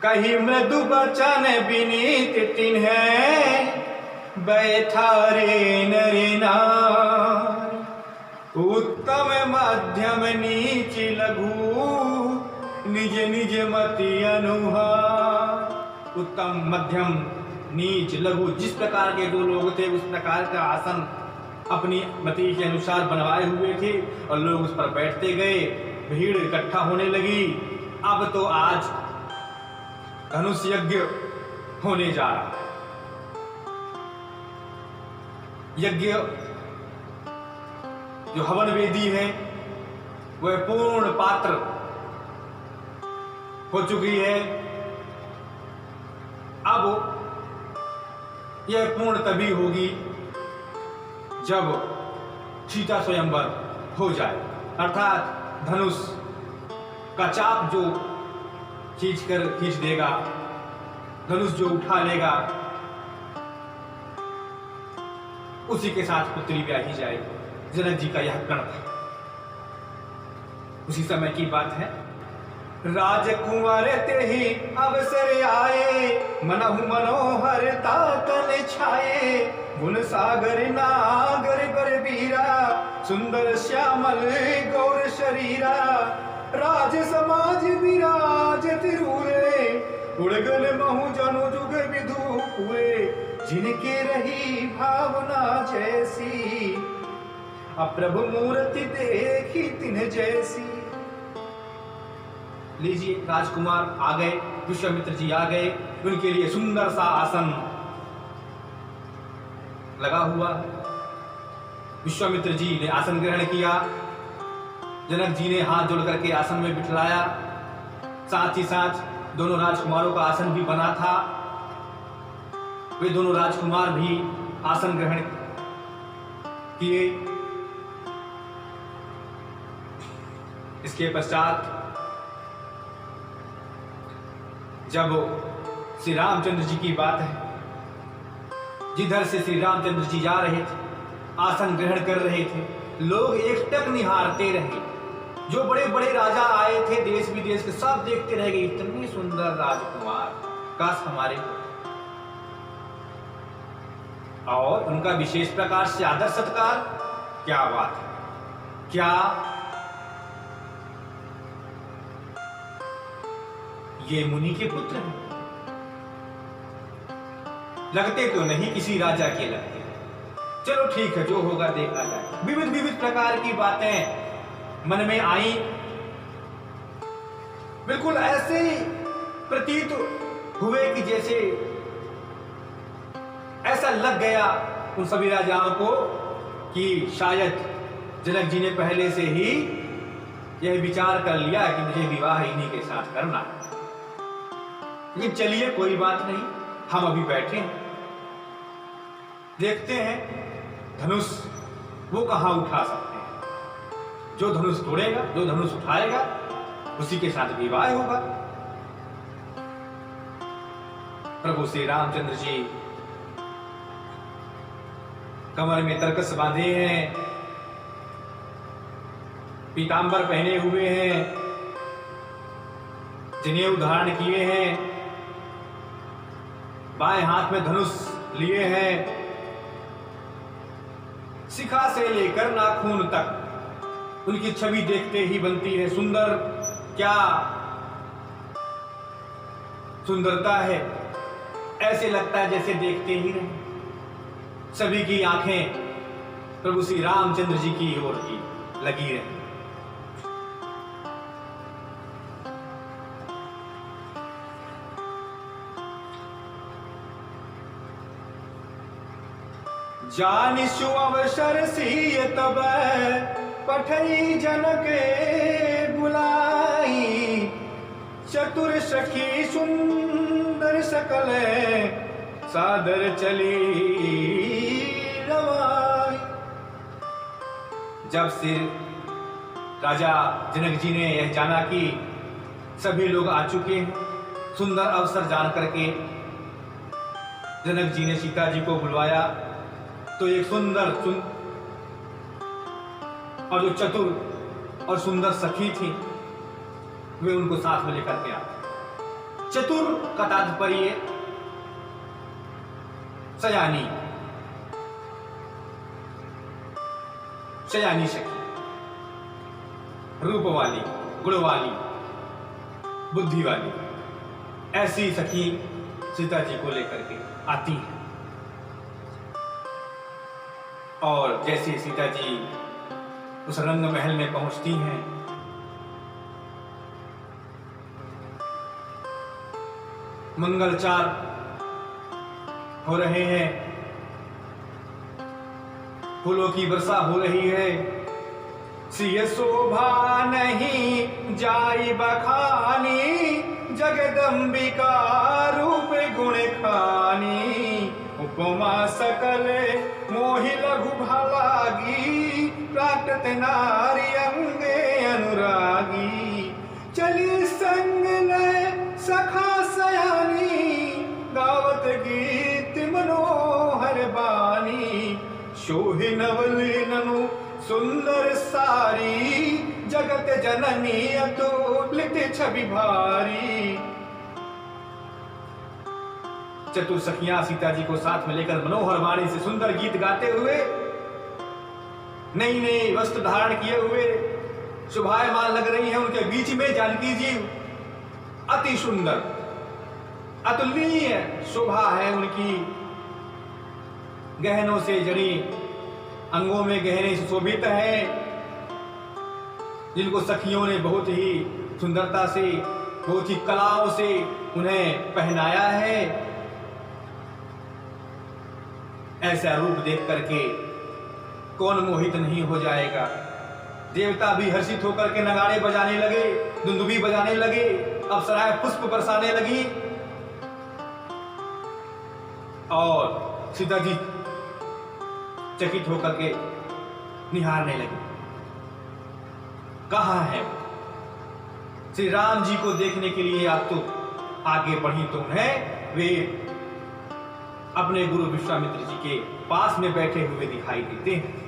कही मृदु बचन विनीत तिन्हे बैठा रे नरे नार। उत्तम मध्यम नीच लघु निज निज मति अनुहार। उत्तम मध्यम नीच लघु जिस प्रकार के दो लोग थे उस प्रकार का आसन अपनी मति के अनुसार बनवाए हुए थे और लोग उस पर बैठते गए। भीड़ इकट्ठा होने लगी। अब तो आज धनुष यज्ञ होने जा रहा है। यज्ञ जो हवन वेदी है वह पूर्ण पात्र हो चुकी है। अब यह पूर्ण तभी होगी जब सीता स्वयंवर हो जाए, अर्थात धनुष का चाप जो खींच देगा, धनुष जो उठा लेगा, उसी के साथ पुत्री ब्याही जाएगी। जनक जी का यह प्रण था। उसी समय की बात है। राजकुमार ते ही अवसर आए, मनहु मनोहर तातन छाए। गुण सागर नागर बर बीरा, सुंदर श्यामल गौर शरीरा। राज समाज विराज तिरूरे, उड़गन महु जनु जुग विधु पूरे। जिनके रही भावना जैसी, अप्रभु मूर्ति देखी तिन जैसी। लीजिए, राजकुमार आ गए, विश्वामित्र जी आ गए। उनके लिए सुंदर सा आसन लगा हुआ। विश्वामित्र जी ने आसन ग्रहण किया। जनक जी ने हाथ जोड़ करके आसन में बिठलाया। साथ ही साथ दोनों राजकुमारों का आसन भी बना था। वे दोनों राजकुमार भी आसन ग्रहण किए। इसके पश्चात जब श्री रामचंद्र जी की बात है, जिधर से श्री रामचंद्र जी जा रहे थे, आसन ग्रहण कर रहे थे, लोग एकटक निहारते रहे। जो बड़े बड़े राजा आए थे देश विदेश के, सब देखते रह गए। इतनी सुंदर राजकुमार, काश हमारे। और उनका विशेष प्रकार से आदर सत्कार, क्या बात है। क्या ये मुनि के पुत्र हैं? लगते तो नहीं किसी राजा के लगते। चलो ठीक है, जो होगा देखा जाए। विविध विविध प्रकार की बातें मन में आई। बिल्कुल ऐसे प्रतीत हुए कि जैसे ऐसा लग गया उन सभी राजाओं को कि शायद जनक जी ने पहले से ही यह विचार कर लिया कि मुझे विवाह इन्हीं के साथ करना है। लेकिन चलिए, कोई बात नहीं, हम अभी बैठे हैं, देखते हैं धनुष वो कहां उठा सकते हैं। जो धनुष तोड़ेगा, जो धनुष उठाएगा, उसी के साथ विवाह होगा। प्रभु श्री रामचंद्र जी कमर में तरकस बांधे हैं, पीतांबर पहने हुए हैं, जनेऊ धारण किए हैं, बाएं हाथ में धनुष लिए हैं। शिखा से लेकर नाखून तक उनकी छवि देखते ही बनती है सुंदर। क्या सुंदरता है! ऐसे लगता है जैसे देखते ही रहे। सभी की आंखें प्रभु श्री रामचंद्र जी की ओर की लगी रही। जानिसु अवसर सिय तब पठई जनक बुलाई, चतुर सखी सुंदर सकल सादर चली रवाई। जब से राजा जनक जी ने यह जाना कि सभी लोग आ चुके हैं, सुंदर अवसर जान करके जनक जी ने सीता जी को बुलवाया। तो एक सुंदर और जो चतुर और सुंदर सखी थी वे उनको साथ में लेकर के आए। चतुर का तात्पर्य सयानी, सयानी सखी, रूप वाली, गुण वाली, बुद्धि वाली, ऐसी सखी सीता जी को लेकर के आती है। और जैसे सीता जी उस रंग महल में पहुंचती हैं, मंगलचार हो रहे हैं, फूलों की वर्षा हो रही है। सिय शोभा नहीं जाई बखानी, जगदम्बिका रूप गुण खानी। उपमा सकल मोहि लघु भागी, प्राकृत नारी अंगे अनुरागी। चली संग लय सखा सयानी, गावत गीत मनोहर बानी। शोहि नवली ननु सुंदर सारी, जगत जननी अतुलित छवि भारी। चतुर सखियां सीता जी को साथ में लेकर मनोहर वाणी से सुंदर गीत गाते हुए, नई नई वस्त्र धारण किए हुए शोभायमान लग रही हैं। उनके बीच में जानकी जी अति सुंदर, अतुलनीय शोभा है उनकी, गहनों से जड़ी, अंगों में गहने सुशोभित है, जिनको सखियों ने बहुत ही सुंदरता से, बहुत ही कलाओं से उन्हें पहनाया है। ऐसा रूप देख करके कौन मोहित नहीं हो जाएगा। देवता भी हर्षित होकर के नगाड़े बजाने लगे, दुंदुभी बजाने लगे, अप्सराएं पुष्प बरसाने लगी और सीता जी चकित होकर के निहारने लगे। कहाँ है श्री राम जी को देखने के लिए आप तो आगे बढ़ी तो उन्हें वे अपने गुरु विश्वामित्र जी के पास में बैठे हुए दिखाई देते हैं।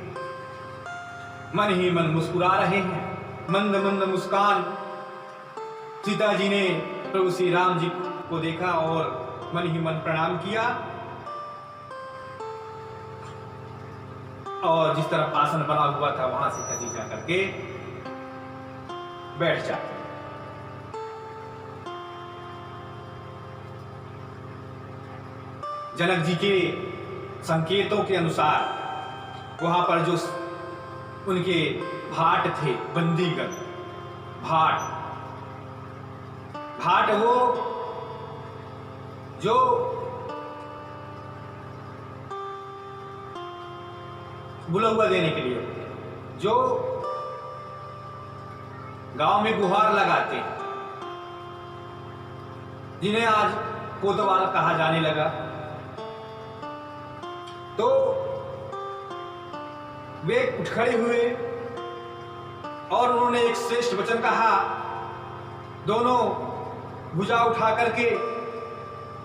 मन ही मन मुस्कुरा रहे हैं, मंद मंद मुस्कान। सीता जी ने प्रभु श्री राम जी को देखा और मन ही मन प्रणाम किया और जिस तरफ आसन बना हुआ था वहां सीता जी जाकर के बैठ जाते। जनक जी के संकेतों के अनुसार वहां पर जो उनके भाट थे, बंदीगण भाट, भाट वो जो बुलहुआ देने के लिए, जो गांव में गुहार लगाते हैं, जिन्हें आज कोतवाल कहा जाने लगा। तो वे उठ खड़े हुए और उन्होंने एक श्रेष्ठ वचन कहा, दोनों भुजा उठा करके,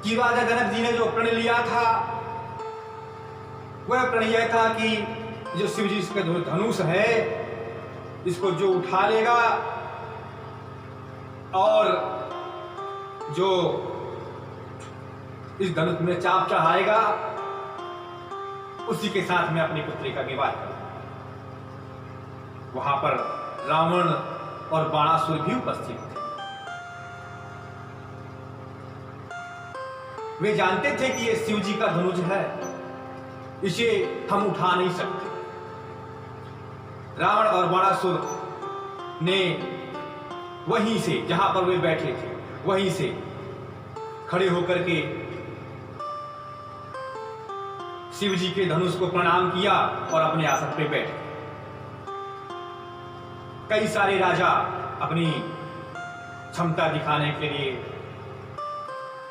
कि राजा जनक जी ने जो प्रण लिया था वह प्रण यह था कि जो शिव जी का जो धनुष है इसको जो उठा लेगा और जो इस धनुष में चाप चढ़ाएगा उसी के साथ में अपनी पुत्री का विवाह करूंगा। वहां पर रावण और बाणासुर भी उपस्थित थे। वे जानते थे कि यह शिव जी का धनुष है, इसे हम उठा नहीं सकते। रावण और बाणासुर ने वहीं से, जहां पर वे बैठे थे, वहीं से खड़े होकर के शिव जी के धनुष को प्रणाम किया और अपने आसन पे बैठे। कई सारे राजा अपनी क्षमता दिखाने के लिए,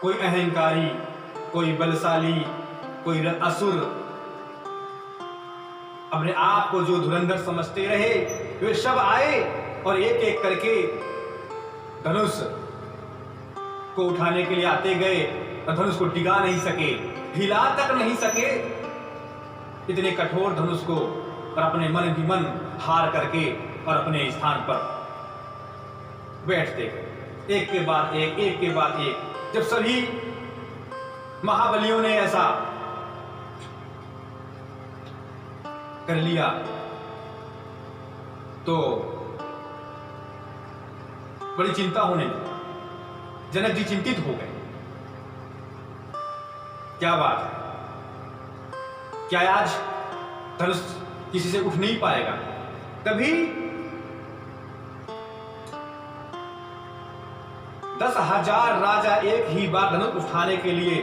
कोई अहंकारी, कोई बलशाली, कोई असुर, अपने आप को जो धुरंधर समझते रहे, वे सब आए और एक एक करके धनुष को उठाने के लिए आते गए और धनुष को डिगा नहीं सके, हिला तक नहीं सके। इतने कठोर धनुष को और अपने मन की मन हार करके और अपने स्थान पर बैठते गए, एक के बाद एक के बाद एक। जब सभी महाबलियों ने ऐसा कर लिया तो बड़ी चिंता होने लगी। जनक जी चिंतित हो गए, क्या बात है, क्या आज धनुष किसी से उठ नहीं पाएगा? तभी 10,000 राजा एक ही बार धनुष उठाने के लिए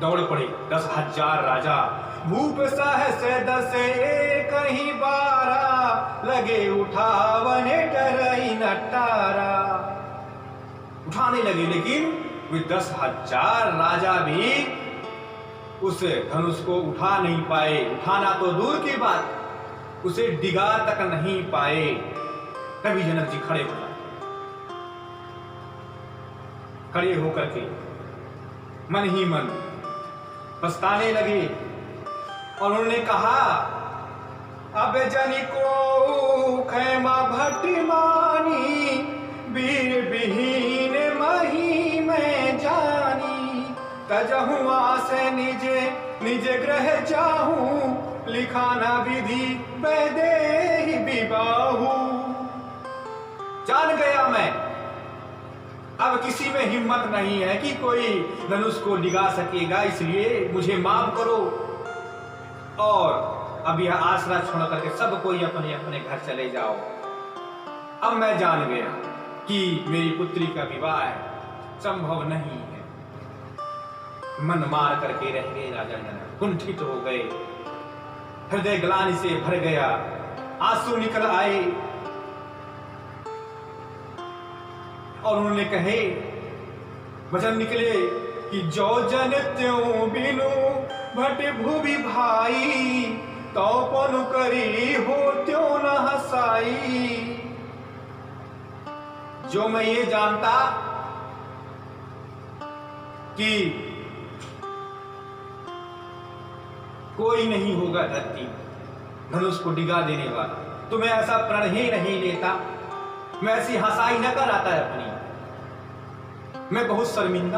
दौड़ पड़े। 10,000 राजा भूप सहस 10 एक ही बारा, लगे उठावने डरई नटारा। उठाने लगे, लेकिन वे 10,000 राजा भी उस धनुष को उठा नहीं पाए। उठाना तो दूर की बात, उसे डिगा तक नहीं पाए। तभी जनक जी खड़े हो गए। खड़े होकर के मन ही मन पछताने लगे और उन्होंने कहा, अब जनि को खैमा भट्टी मानी, वीर विहीन मही में जानी। तजहु आसे निजे निज ग्रह जाहूं, लिखाना विधि वैदेही विबाहु। जान गया मैं, अब किसी में हिम्मत नहीं है कि कोई धनुष को डिगा सकेगा, इसलिए मुझे माफ करो। और अब यह आसरा छोड़ करके सब कोई अपने अपने घर चले जाओ। अब मैं जान गया कि मेरी पुत्री का विवाह संभव नहीं है। मन मार करके रह गए राजा जनक, कुंठित हो गए, हृदय ग्लानि से भर गया, आंसू निकल आए और उन्होंने कहे, वचन निकले कि जो जन त्यों बिनु भट भुवि भाई, तो पनु करी हो त्यों न हसाई। जो मैं ये जानता कि कोई नहीं होगा धरती धनुष को डिगा देने वाला, तो मैं ऐसा प्रण ही नहीं लेता, मैं ऐसी हंसाई न कराता है अपनी। मैं बहुत शर्मिंदा।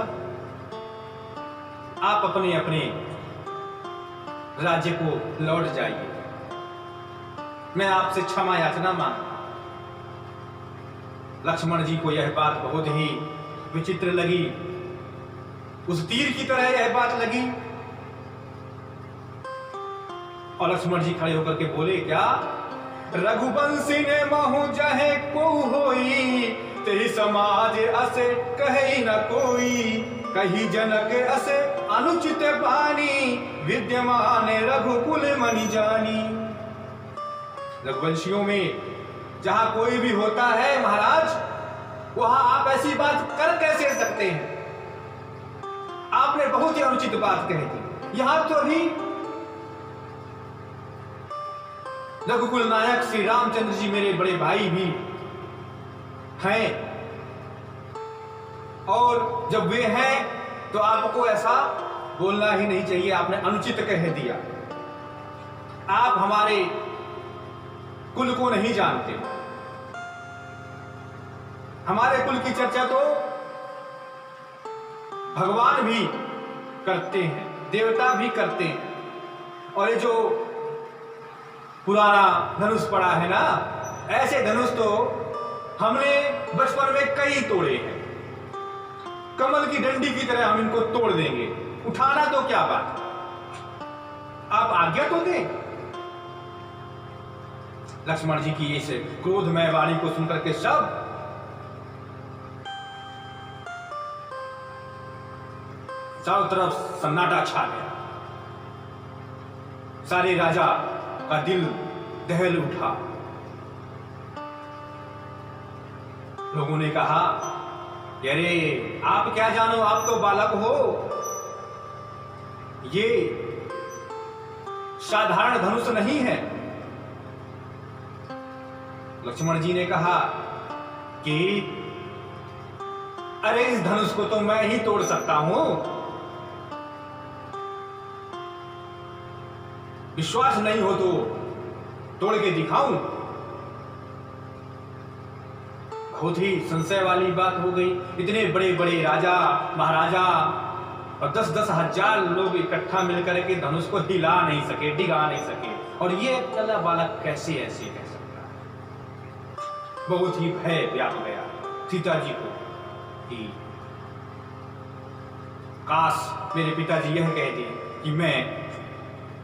आप अपने अपने राज्य को लौट जाइए, मैं आपसे क्षमा याचना मांगता। लक्ष्मण जी को यह बात बहुत ही विचित्र लगी, उस तीर की तरह यह बात लगी। और लक्ष्मण जी खड़े होकर के बोले, क्या रघुवंशी ने महु जहे को होई, तेरी समाज असे कहे न कोई। कही जनक असे अनुचित बानी, विद्यमान रघुकुल मनि जानी। रघुवंशियों में जहां कोई भी होता है महाराज, वहां आप ऐसी बात कर कैसे सकते हैं? आपने बहुत ही अनुचित बात कही थी। यहां तो भी रघुकुल नायक श्री रामचंद्र जी मेरे बड़े भाई भी हैं, और जब वे हैं तो आपको ऐसा बोलना ही नहीं चाहिए। आपने अनुचित कह दिया। आप हमारे कुल को नहीं जानते। हमारे कुल की चर्चा तो भगवान भी करते हैं, देवता भी करते हैं। और ये जो पुराना धनुष पड़ा है ना, ऐसे धनुष तो हमने बचपन में कई तोड़े हैं। कमल की डंडी की तरह हम इनको तोड़ देंगे। उठाना तो क्या बात, आप आज्ञा तो दें। लक्ष्मण जी की इस क्रोधमय वाणी को सुनकर के सब चारों तरफ सन्नाटा छा गया। सारे राजा का दिल दहल उठा। लोगों ने कहा कि अरे आप क्या जानो, आप तो बालक हो, ये साधारण धनुष नहीं है। लक्ष्मण जी ने कहा कि अरे इस धनुष को तो मैं ही तोड़ सकता हूं, विश्वास नहीं हो तो तोड़ के दिखाऊं। बहुत ही संशय वाली बात हो गई। इतने बड़े बड़े राजा महाराजा और 10-10 हजार लोग इकट्ठा मिलकर के धनुष को हिला नहीं सके, डिगा नहीं सके, और ये अकेला बालक कैसे ऐसे कह सकता है। बहुत ही भय व्याप गया सीता जी को कि काश मेरे पिताजी यह कह दें कि मैं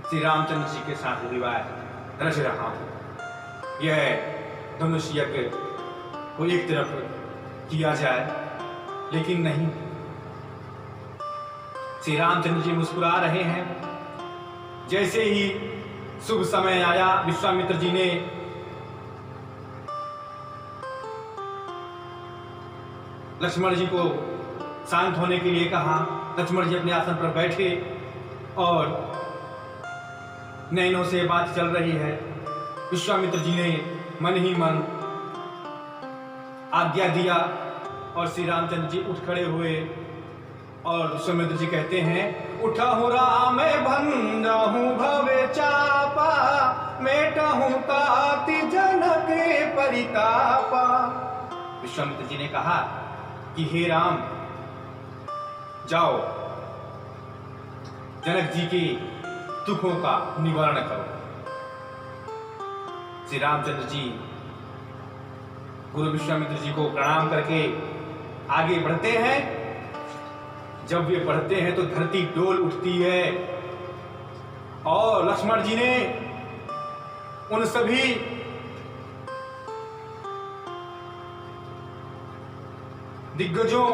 श्री रामचंद्र जी के साथ विवाह रच रहा हूं, यह धनुष यज्ञ को एक तरफ किया जाए। लेकिन नहीं, श्री रामचंद्र जी मुस्कुरा रहे हैं। जैसे ही शुभ समय आया, विश्वामित्र जी ने लक्ष्मण जी को शांत होने के लिए कहा। लक्ष्मण जी अपने आसन पर बैठे और नैनों से बात चल रही है। विश्वामित्र जी ने मन ही मन आज्ञा दिया और श्री रामचंद्र जी उठ खड़े हुए और विश्वामित्र जी कहते हैं, उठा हूं राम भंजा हूं भवे चापा, मेटा हूं ताति जनक परितापा। विश्वामित्र जी ने कहा कि हे राम, जाओ जनक जी के दुखों का निवारण करो। श्री रामचंद्र जी गुरु विश्वामित्र जी को प्रणाम करके आगे बढ़ते हैं। जब वे बढ़ते हैं तो धरती डोल उठती है और लक्ष्मण जी ने उन सभी दिग्गजों,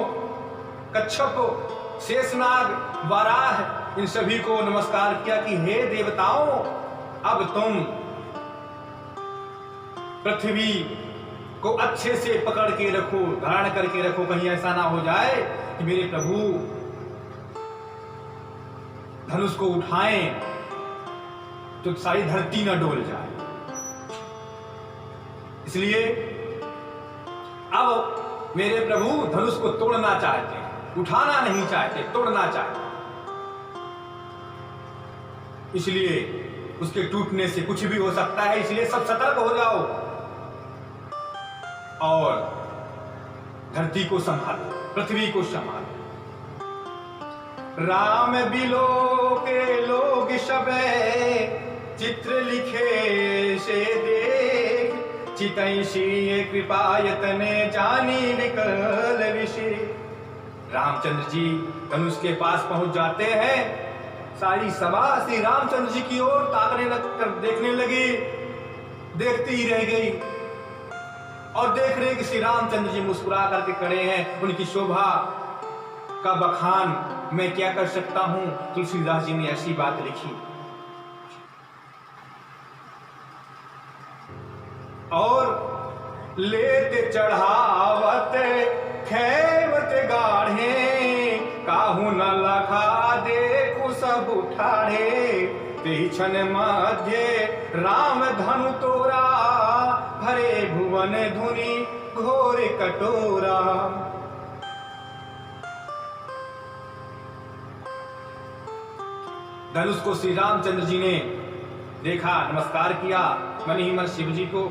कच्छप, शेषनाग, वाराह, इन सभी को नमस्कार किया कि हे देवताओं, अब तुम पृथ्वी को अच्छे से पकड़ के रखो, धारण करके रखो। कहीं ऐसा ना हो जाए कि मेरे प्रभु धनुष को उठाएं तो सारी धरती ना डोल जाए। इसलिए अब मेरे प्रभु धनुष को तोड़ना चाहते हैं, उठाना नहीं चाहते, तोड़ना चाहते। इसलिए उसके टूटने से कुछ भी हो सकता है, इसलिए सब सतर्क हो जाओ और धरती को संभालो, पृथ्वी को संभालो। राम बिलो के लोग सबे चित्र लिखे से देख, चितैषी कृपा यतने जानी विकल विषय। रामचंद्र जी धनुष के पास पहुंच जाते हैं। सारी सभा श्री रामचंद्र जी की ओर ताकने लगकर देखने लगी, देखती ही रह गई और देख रहे कि श्री रामचंद्र जी मुस्कुरा करके खड़े हैं। उनकी शोभा का बखान मैं क्या कर सकता हूं। तुलसीदास जी ने ऐसी बात लिखी। और लेते चढ़ावत खैवत गाढ़े, काहू न लखा देखु सब उठाड़े, तेहि क्षण मध्य राम धनु तोरा, भरे भुवन धुनि घोर कटोरा। धनुष को श्री रामचंद्र जी ने देखा, नमस्कार किया मन ही मन शिव जी को,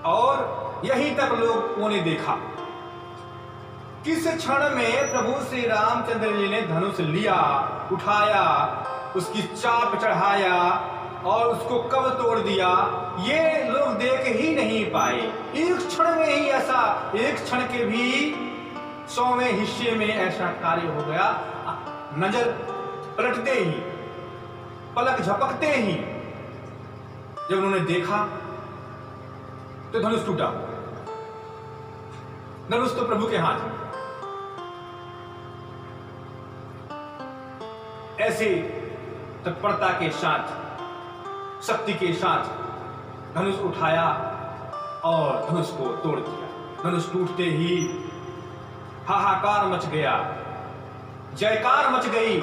और यहीं तक लोगों ने देखा किस क्षण में प्रभु श्री रामचंद्र जी ने धनुष लिया, उठाया, उसकी चाप चढ़ाया और उसको कब तोड़ दिया, ये लोग देख ही नहीं पाए। एक क्षण में ही ऐसा, एक क्षण के भी 100वें हिस्से में ऐसा कार्य हो गया। नजर पलटते ही, पलक झपकते ही जब उन्होंने देखा तो धनुष टूटा। धनुष तो प्रभु के हाथ में। ऐसे तत्परता के साथ, शक्ति के साथ धनुष उठाया और धनुष को तोड़ दिया। धनुष टूटते ही हाहाकार मच गया, जयकार मच गई।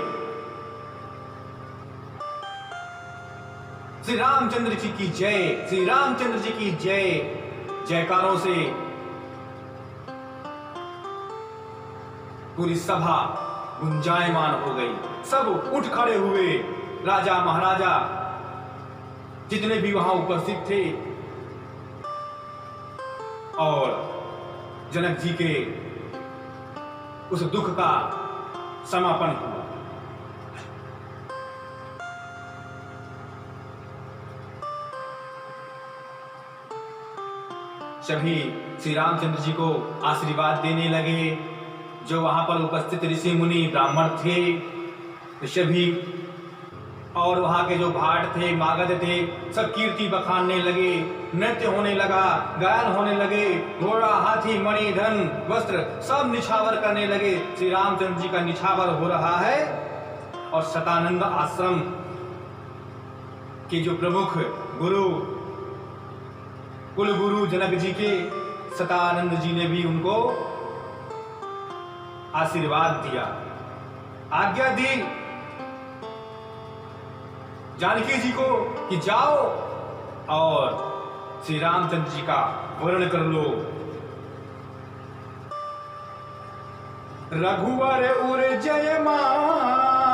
श्री रामचंद्र जी की जय, श्री रामचंद्र जी की जय। जयकारों से पूरी सभा गुंजायमान हो गई। सब उठ खड़े हुए, राजा महाराजा जितने भी वहां उपस्थित थे, और जनक जी के उस दुख का समापन हुआ। सभी श्री रामचंद्र जी को आशीर्वाद देने लगे। जो वहां पर उपस्थित ऋषि मुनि ब्राह्मण थे सभी, और वहां के जो भाट थे, मागध थे, सब कीर्ति बखानने लगे। नृत्य होने लगा, गायन होने लगे। घोड़ा, हाथी, मणि, धन, वस्त्र सब निछावर करने लगे। श्री रामचंद्र जी का निछावर हो रहा है। और शतानंद आश्रम के जो प्रमुख गुरु, कुल गुरु जनक जी के, शतानंद जी ने भी उनको आशीर्वाद दिया, आज्ञा दी जानकी जी को कि जाओ और श्री रामचंद्र जी का वर्णन कर लो। रघुवर उर जयमाल,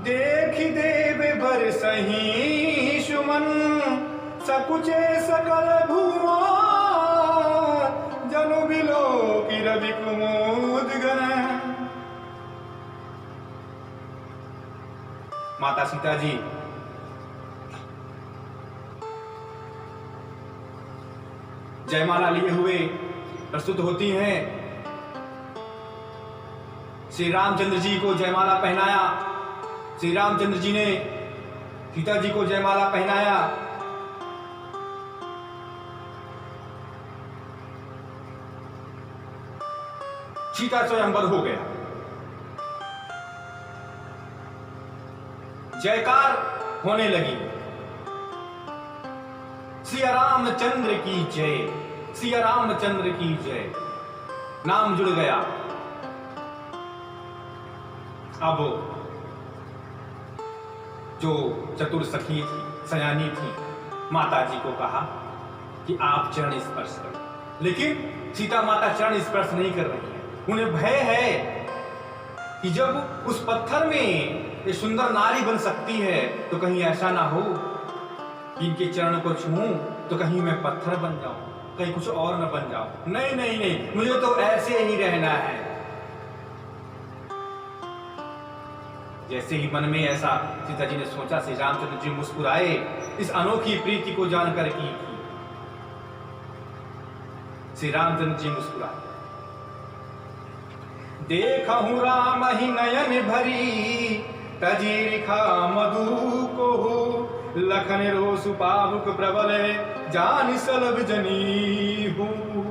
देख देव बर सही सुमन, सकुचे सकल भुवन, जनु बिलो की रवि कुमुद गण। माता सीता जी जयमाला लिए हुए प्रस्तुत होती हैं। श्री रामचंद्र जी को जयमाला पहनाया। श्री रामचंद्र जी ने सीता जी को जयमाला पहनाया। सीता स्वयंवर हो गया। जयकार होने लगी, सिया रामचंद्र की जय, सिया रामचंद्र की जय। नाम जुड़ गया। अब जो चतुर सखी थी, सयानी थी, माता जी को कहा कि आप चरण स्पर्श करो। लेकिन सीता माता चरण स्पर्श नहीं कर रही है। उन्हें भय है कि जब उस पत्थर में ये सुंदर नारी बन सकती है तो कहीं ऐसा ना हो कि इनके चरण को छूऊं तो कहीं मैं पत्थर बन जाऊं, कहीं कुछ और न बन जाऊं। नहीं नहीं नहीं, मुझे तो ऐसे ही रहना है। जैसे ही मन में ऐसा सीता जी ने सोचा, श्री रामचंद्र जी मुस्कुराए। इस अनोखी प्रीति को जानकर की श्री रामचंद्र जी मुस्कुराए। देखहु राम ही नयन भरी, तजी रिखा मधु को, लखन रोसु पावुक प्रबल, जान सलभ जनी हूँ।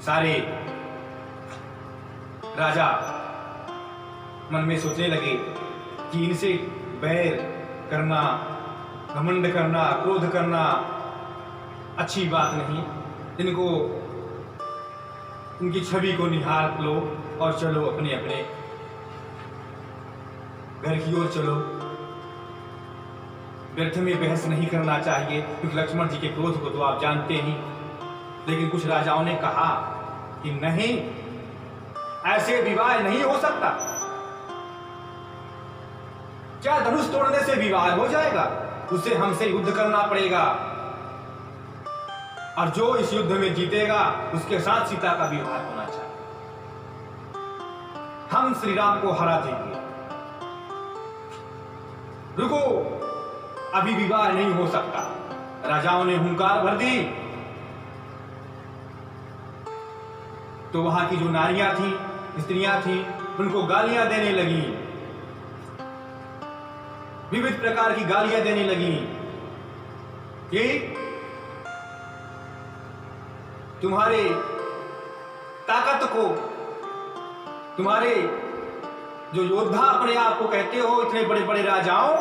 सारे राजा मन में सोचने लगे कि इनसे बैर करना, घमंड करना, क्रोध करना अच्छी बात नहीं। इनको, इनकी छवि को निहार लो और चलो अपने अपने घर की ओर चलो। व्यर्थ में बहस नहीं करना चाहिए, क्योंकि लक्ष्मण जी के क्रोध को तो आप जानते ही। लेकिन कुछ राजाओं ने कहा कि नहीं, ऐसे विवाह नहीं हो सकता। क्या धनुष तोड़ने से विवाह हो जाएगा? उसे हमसे युद्ध करना पड़ेगा, और जो इस युद्ध में जीतेगा उसके साथ सीता का विवाह होना चाहिए। हम श्री राम को हरा देंगे। रुको, अभी विवाह नहीं हो सकता। राजाओं ने हुंकार भर दी तो वहां की जो नारियां थी, स्त्रियां थी, उनको गालियां देने लगी, विविध प्रकार की गालियां देने लगी। कि तुम्हारे ताकत को, तुम्हारे जो योद्धा अपने आप को कहते हो, इतने बड़े बड़े राजाओं,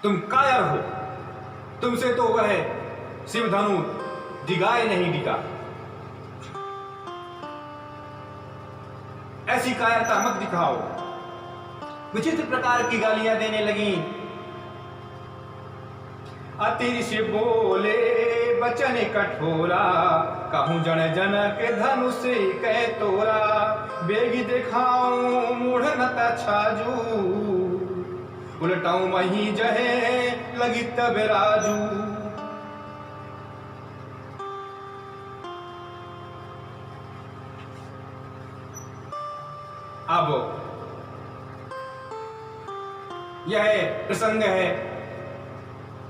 तुम कायर हो। तुमसे तो वह शिवधनु डिगाए नहीं डिगा। ऐसी कायरता मत दिखाओ। विचित्र प्रकार की गालियां देने लगी। अतिश बोले बचन कठोरा, कहूं जन जन के धनुष कह तोरा। बेगी दिखाऊं मूढ़ नता छाजू, उलटाऊं मही जहे लगी तब राजू। अब यह प्रसंग है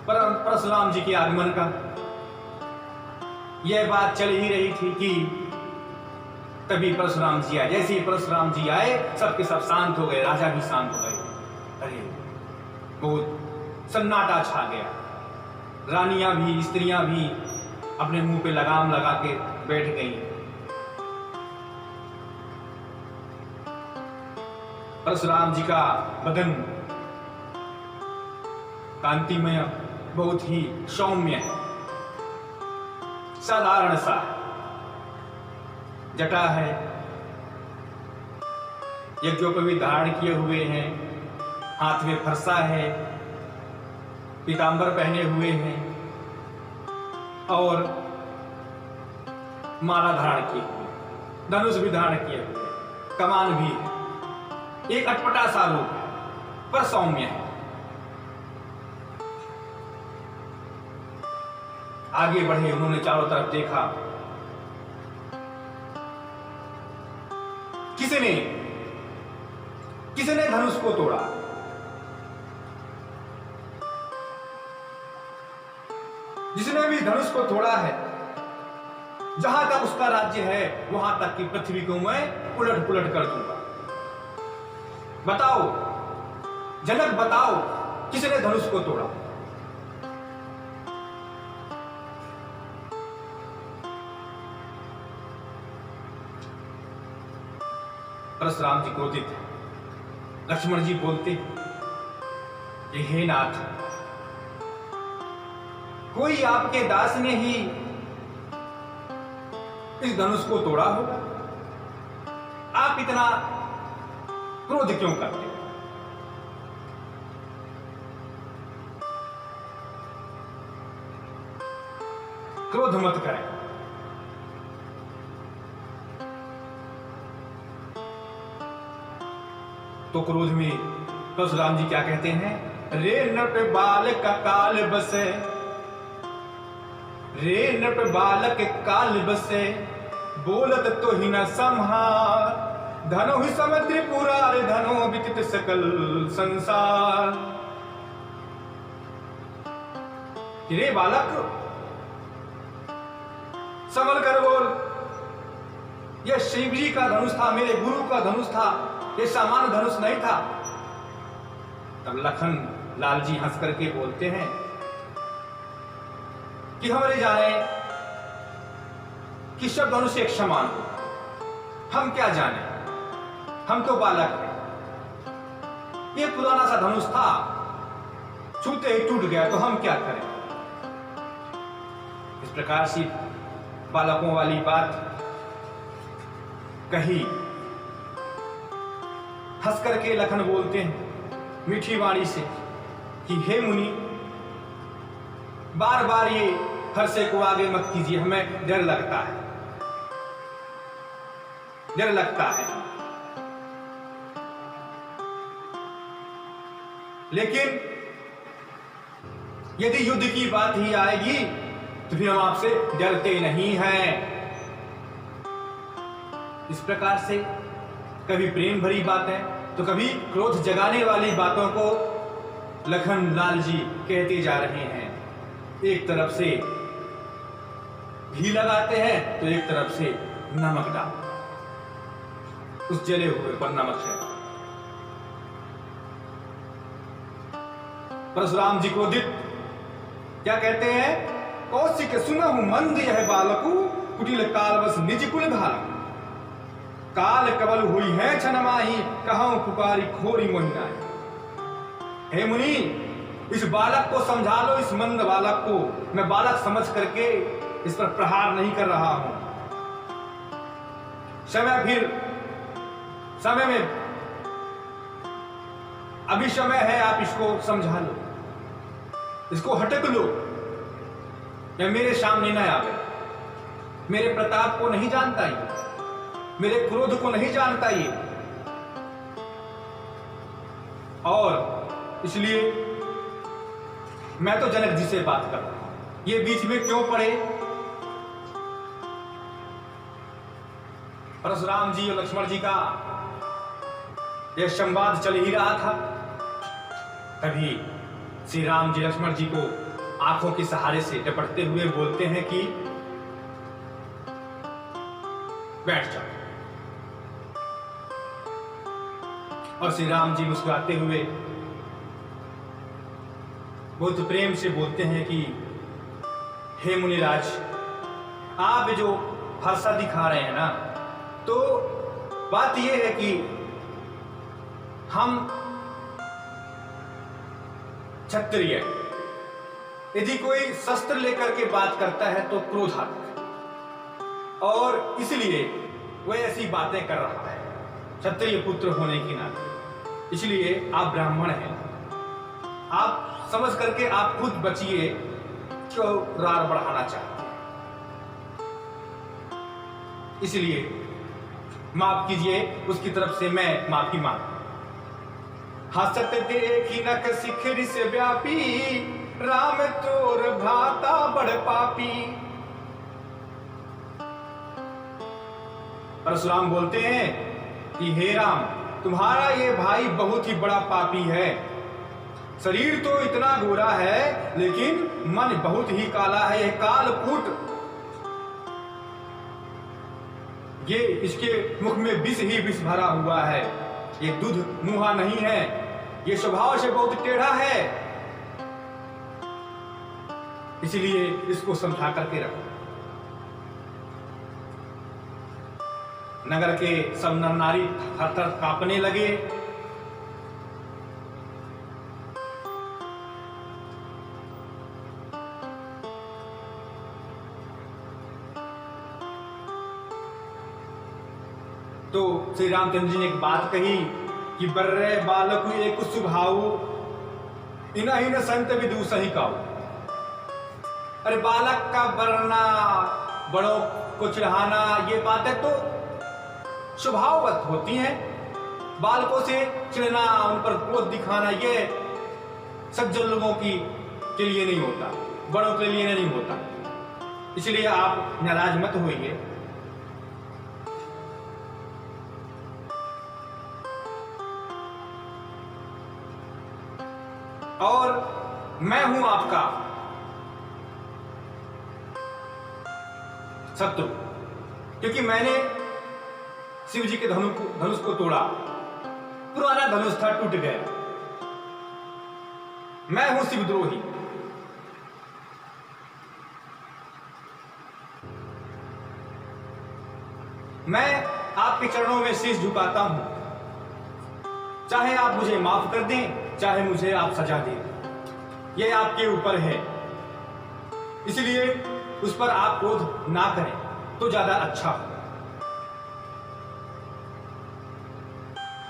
परशुराम जी के आगमन का। यह बात चल ही रही थी कि तभी परशुराम जी आए। जैसे ही परशुराम जी आए, सबके सब शांत हो गए, राजा भी शांत हो गए। अरे बहुत सन्नाटा छा गया। रानियां भी, स्त्रियां भी अपने मुंह पे लगाम लगा के बैठ गई। परशुराम जी का बदन कांतिमय, बहुत ही सौम्य है, साधारण सा जटा है, यज्ञोपवीत धारण किए हुए हैं, हाथ में फरसा है, पीतांबर पहने हुए हैं और माला धारण किए हुए, धनुष भी धारण किए हुए, कमान भी है। एक अटपटा सा रूप है पर सौम्य है। आगे बढ़े, उन्होंने चारों तरफ देखा। किसने धनुष को तोड़ा? जिसने भी धनुष को तोड़ा है, जहां तक उसका राज्य है वहां तक की पृथ्वी को मैं उलट पुलट कर दूंगा। बताओ जनक, बताओ किसने धनुष को तोड़ा? परशुराम जी क्रोधित है। लक्ष्मण जी बोलते, हे नाथ, कोई आपके दास ने ही इस धनुष को तोड़ा होगा। आप इतना क्रोध क्यों करते हैं? क्रोध मत करें। तो क्रोध में परशुराम जी क्या कहते हैं? रे नट बालक काल बसे, रे नट बालक काल बसे, बोलत तो ही न संहार। धनो ही समुद्र पुरार, धनो विदित सकल संसार। रे बालक, संभल कर बोल। यह शिव जी का धनुष था, मेरे गुरु का धनुष था, ये सामान्य धनुष नहीं था। तब लखन लाल जी हंस करके बोलते हैं कि हमरे जाने कि सब धनुष एक समान हो, हम क्या जाने, हम तो बालक हैं। ये पुराना सा धनुष था, छूते ही टूट गया, तो हम क्या करें? इस प्रकार से बालकों वाली बात कही। हंस करके लखन बोलते हैं मीठी वाणी से कि हे मुनि, बार बार ये फरसे को आगे मत कीजिए, हमें डर लगता है, डर लगता है। लेकिन यदि युद्ध की बात ही आएगी तो फिर हम आपसे डरते नहीं हैं। इस प्रकार से कभी प्रेम भरी बातें तो कभी क्रोध जगाने वाली बातों को लखन लाल जी कहते जा रहे हैं। एक तरफ से घी लगाते हैं तो एक तरफ से नमक डाल, उस जले हुए पर नमक है। परशुराम जी क्रोधित, क्या कहते हैं? कौशिक सुनहु मंद यह बालकु, कुटिल कालवश निज कुल घालकु। काल कबल हुई है छनमाही, कहूं पुकारी खोरी मोहिनाई। हे मुनि, इस बालक को समझा लो, इस मंद बालक को। मैं बालक समझ करके इस पर प्रहार नहीं कर रहा हूं। समय में अभी समय है, आप इसको समझा लो, इसको हटक लो, या मेरे सामने न आवे। मेरे प्रताप को नहीं जानता ये, मेरे क्रोध को नहीं जानता ये, और इसलिए मैं तो जनक जी से बात कर रहा हूं। ये बीच में क्यों पड़े? परशुराम जी और लक्ष्मण जी का यह संवाद चल ही रहा था। तभी श्री राम जी लक्ष्मण जी को आंखों के सहारे से टपटते हुए बोलते हैं कि बैठ जाओ। और श्री राम जी मुस्कुराते हुए बहुत प्रेम से बोलते हैं कि हे मुनिराज, आप जो हर्षा दिखा रहे हैं ना, तो बात यह है कि हम क्षत्रिय, यदि कोई शस्त्र लेकर के बात करता है तो क्रोध आता है, और इसलिए वह ऐसी बातें कर रहा है क्षत्रिय पुत्र होने की नाते। इसलिए आप ब्राह्मण हैं, आप समझ करके आप खुद बचिए, क्यों रार बढ़ाना चाहते हैं। इसलिए माफ कीजिए, उसकी तरफ से मैं माफी मांगता हूं। हसत देखी नक शिखर से व्यापी, राम तोर भ्राता बड़ पापी। परशुराम बोलते हैं कि हे राम, तुम्हारा ये भाई बहुत ही बड़ा पापी है। शरीर तो इतना गोरा है, लेकिन मन बहुत ही काला है। यह कालकूट, ये इसके मुख में विष ही विष भरा हुआ है। ये दूध मुहा नहीं है, ये स्वभाव से बहुत टेढ़ा है। इसलिए इसको समझा करके रखो। नगर के सब नर नारी थर-थर कांपने लगे। तो श्री रामचंद्र जी ने एक बात कही कि बर्रे बालक एक सुभाऊ, इन्हीं न संत विदु सही काऊ। अरे बालक का बरना, बड़ों को चिढ़ाना, ये बातें तो स्वभाववत होती हैं। बालकों से चिढ़ना, उन पर क्रोध दिखाना, ये सज्जन लोगों के लिए नहीं होता, बड़ों के लिए नहीं होता। इसलिए आप नाराज मत होइए। और मैं हूं आपका शत्रु, क्योंकि मैंने शिव जी के धनुष को तोड़ा। पुराना धनुष था, टूट गया। मैं हूं शिवद्रोही। मैं आपके चरणों में शीश झुकाता हूं। चाहे आप मुझे माफ कर दें, चाहे मुझे आप सजा दें, यह आपके ऊपर है। इसलिए उस पर आप क्रोध ना करें तो ज्यादा अच्छा हो।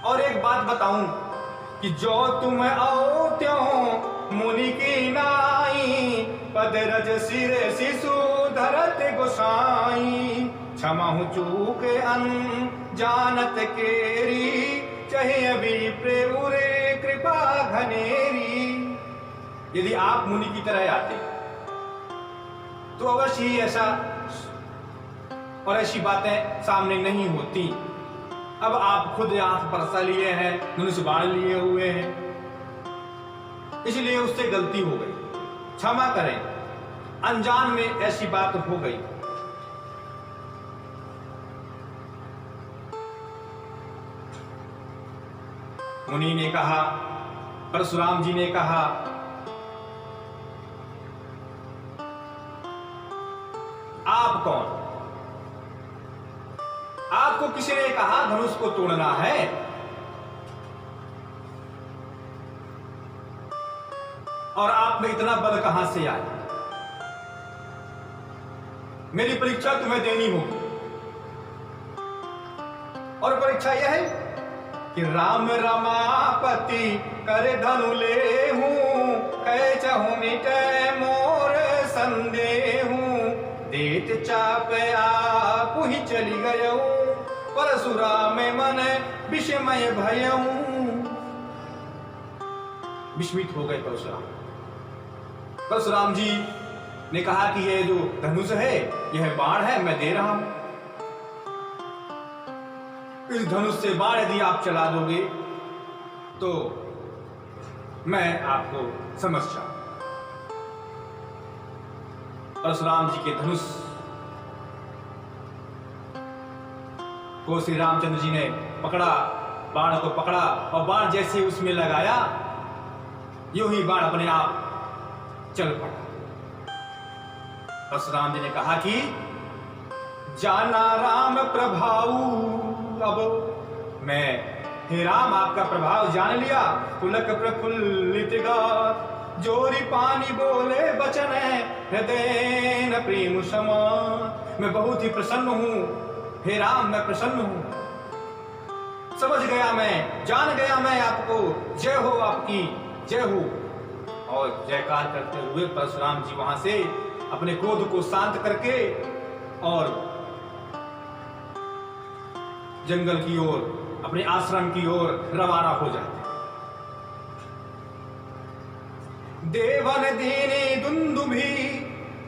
और एक बात बताऊं कि जो तुम आओ त्यों मुनि की नाई, पद रज सिर शिशु धरत गोसाई। क्षमा हूं चूक अन जानत केरी, चाहे अभी प्रेउरे कृपा घनेरी। यदि आप मुनि की तरह आते तो अवश्य ही ऐसा और ऐसी बातें सामने नहीं होती। अब आप खुद हाथ परसा लिए हैं, धनुष बाण लिए हुए हैं, इसलिए उससे गलती हो गई, क्षमा करें। अनजान में ऐसी बात हो गई। मुनि ने कहा, परशुराम जी ने कहा आपको किसी ने कहा धनुष को तोड़ना है? और आप में इतना बल कहां से आया? मेरी परीक्षा तुम्हें देनी होगी, और परीक्षा यह है कि राम रमापति कर धनु ले हूं, कह चाहूं मिटे मोर संदेहूं, देत चाप आप ही चली गयऊं, परशुराम मन विषमय भयऊं। विस्मित हो गए परशुराम। परशुराम जी ने कहा कि यह जो धनुष है, यह बाण है, मैं दे रहा हूं। इस धनुष से बाण यदि आप चला दोगे तो मैं आपको समझ जाऊं। परशुराम जी के धनुष को श्री रामचंद्र जी ने पकड़ा, बाण को पकड़ा, और बाण जैसे उसमें लगाया, यूं ही बाण अपने आप चल पड़ा। परशुराम जी ने कहा कि जाना राम प्रभाऊ, अब मैं हे राम आपका प्रभाव जान लिया। पुलक प्रफुल्लित गात, जोरी पानी बोले बचन हृदय न प्रेम समान। मैं बहुत ही प्रसन्न हूं हे राम, मैं प्रसन्न हूं। समझ गया मैं, जान गया मैं आपको। जय हो आपकी, जय हो। और जयकार करते हुए परशुराम जी वहां से अपने क्रोध को शांत करके और जंगल की ओर, अपने आश्रम की ओर रवाना हो जाते। देवन दीने दुंदुभी,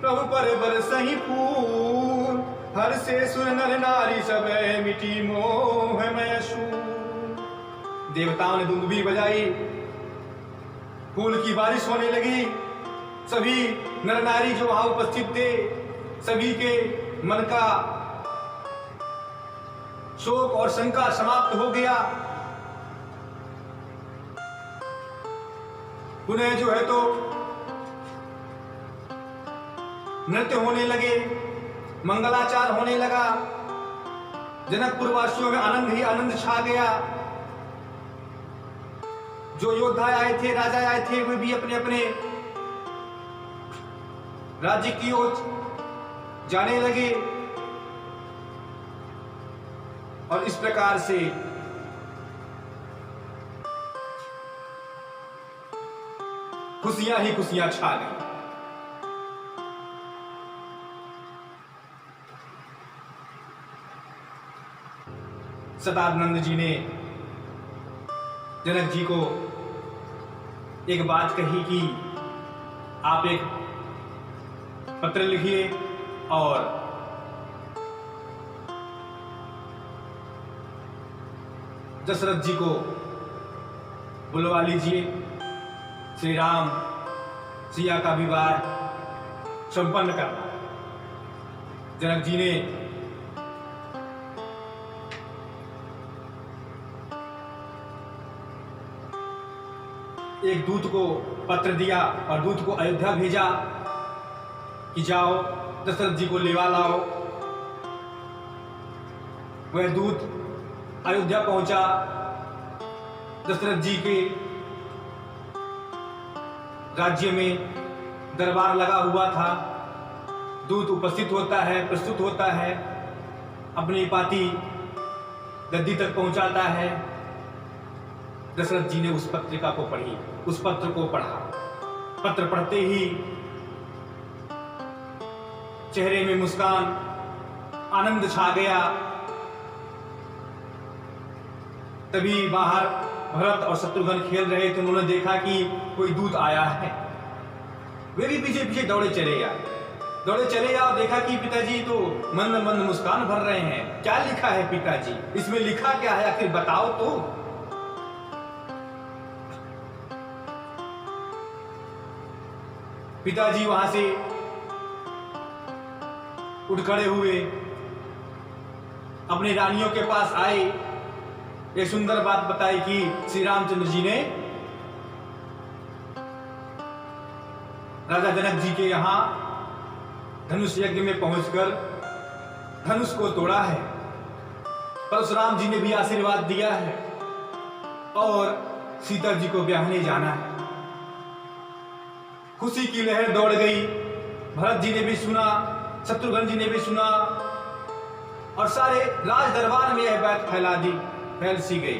प्रभु पर बरसहि फूल, हर से सुर नर नारी सब मिटी मोह में शूल। देवताओं ने दुंदुभी बजाई, फूल की बारिश होने लगी। सभी नर नारी जो वहां उपस्थित थे, सभी के मन का शोक और शंका समाप्त हो गया। पुनः जो है तो नृत्य होने लगे, मंगलाचार होने लगा। जनकपुर वासियों में आनंद ही आनंद छा गया। जो योद्धा आए थे, राजा आए थे, वे भी अपने अपने राज्य की ओर जाने लगे। और इस प्रकार से खुशियां ही खुशियां छा गई। सदानंद जी ने जनक जी को एक बात कही कि आप एक पत्र लिखिए और दशरथ जी को बुलवा लीजिए। श्री राम सिया का विवाह संपन्न करना। जनक जी ने एक दूत को पत्र दिया और दूत को अयोध्या भेजा कि जाओ दशरथ जी को लेवा लाओ। वह दूत अयोध्या पहुंचा। दशरथ जी के राज्य में दरबार लगा हुआ था। दूत उपस्थित होता है, प्रस्तुत होता है, अपनी पाती गद्दी तक पहुंचाता है। दशरथ जी ने उस पत्रिका को पढ़ी, उस पत्र को पढ़ा। पत्र पढ़ते ही चेहरे में मुस्कान, आनंद छा गया। तभी बाहर भरत और शत्रुघ्न खेल रहे थे। उन्होंने देखा कि कोई दूत आया है। वे भी पीछे पीछे दौड़े चले आए। और देखा कि पिताजी तो मंद मंद मुस्कान भर रहे हैं। क्या लिखा है पिताजी? इसमें लिखा क्या है आखिर बताओ तो। पिताजी वहां से उठ खड़े हुए, अपनी रानियों के पास आए। एक सुंदर बात बताई कि श्री रामचंद्र जी ने राजा जनक जी के यहां धनुष यज्ञ में पहुंचकर धनुष को तोड़ा है। परशुराम जी ने भी आशीर्वाद दिया है और सीता जी को ब्याहने जाना है। खुशी की लहर दौड़ गई। भरत जी ने भी सुना, शत्रुघ्न जी ने भी सुना और सारे राज दरबार में यह बात फैल सी गई।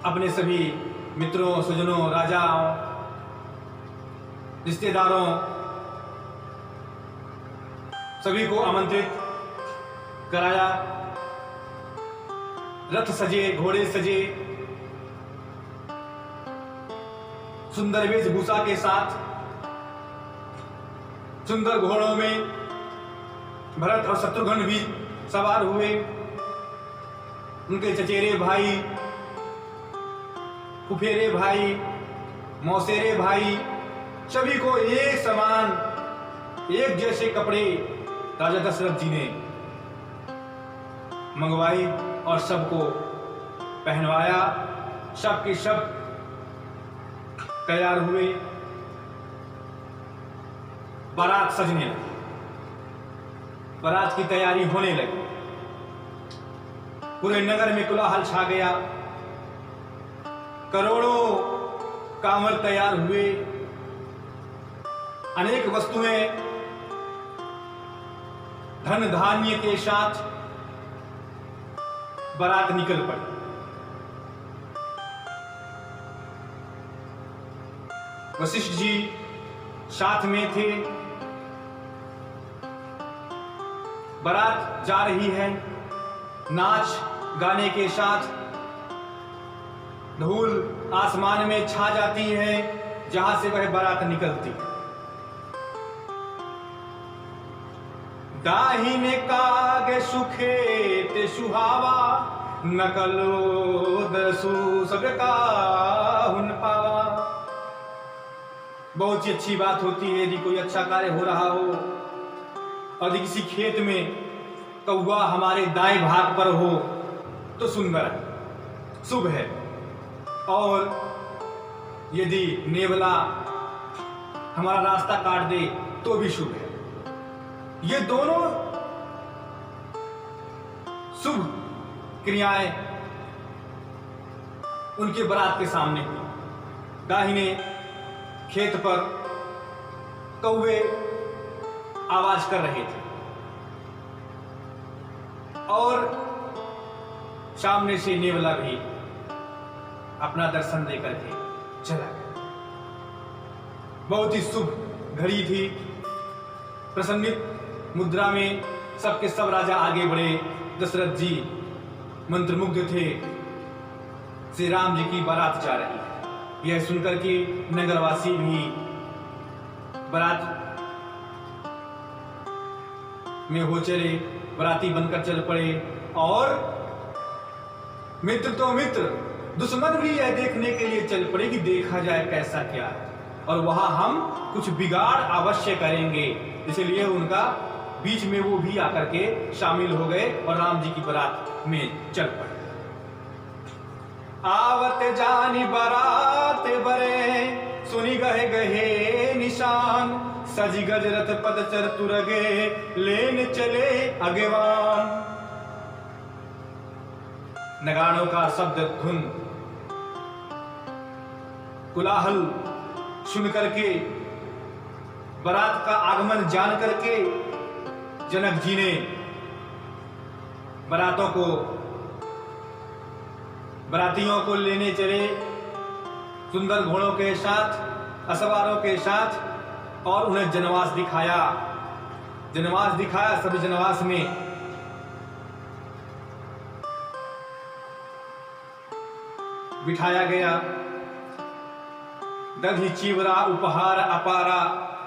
अपने सभी मित्रों, स्वजनों, राजाओं, रिश्तेदारों सभी को आमंत्रित कराया। रथ सजे, घोड़े सजे, सुंदर वेशभूषा के साथ सुंदर घोड़ों में भरत और शत्रुघ्न भी सवार हुए। उनके चचेरे भाई, फुफेरे भाई, मौसेरे भाई सभी को एक समान, एक जैसे कपड़े राजा दशरथ जी ने मंगवाई और सबको पहनवाया। सब के सब तैयार हुए। बारात सजने लगी, बारात की तैयारी होने लगी। पूरे नगर में कोलाहल छा गया। करोड़ों कांवड़ तैयार हुए। अनेक वस्तुएं धन धान्य के साथ बारात निकल पड़ी। वशिष्ठ जी साथ में थे। बारात जा रही है। नाच गाने के साथ धूल आसमान में छा जाती है जहां से वह बारात निकलती है। दाहिने कागे सुखे ते सुहावा, नकलो दसु सबका हुन पावा। बहुत ही अच्छी बात होती है यदि कोई अच्छा कार्य हो रहा हो और यदि किसी खेत में कौवा हमारे दाएं भाग पर हो तो सुंदर है, शुभ है। और यदि नेवला हमारा रास्ता काट दे तो भी शुभ है। ये दोनों शुभ क्रियाएं उनके बारात के सामने हुई। दाहिने खेत पर कौवे आवाज कर रहे थे और सामने से नेवला भी अपना दर्शन लेकर के चला गया। बहुत ही शुभ घड़ी थी। प्रसन्नित मुद्रा में सबके सब राजा आगे बढ़े। दशरथ जी मंत्रमुग्ध थे। श्री राम जी की बारात जा रही है यह सुनकर के नगरवासी भी बारात में हो चले, बाराती बनकर चल पड़े। और मित्र तो मित्र, दुश्मन भी यह देखने के लिए चल पड़े कि देखा जाए कैसा क्या है और वहां हम कुछ बिगाड़ अवश्य करेंगे। इसलिए उनका बीच में वो भी आकर के शामिल हो गए और राम जी की बारात में चल पड़े। आवत जानी बारात बरे, सुनी गहे गहे निशान, सजी गजरथ पद चर तुरगे, लेन चले अगेवान। नगाड़ों का शब्द धुन कोलाहल सुन करके, बारात का आगमन जान करके जनक जी ने बारातियों को लेने चले सुंदर घोड़ों के साथ, असवारों के साथ और उन्हें जनवास दिखाया। सभी जनवास में बिठाया गया। दधी चिवरा उपहार अपारा,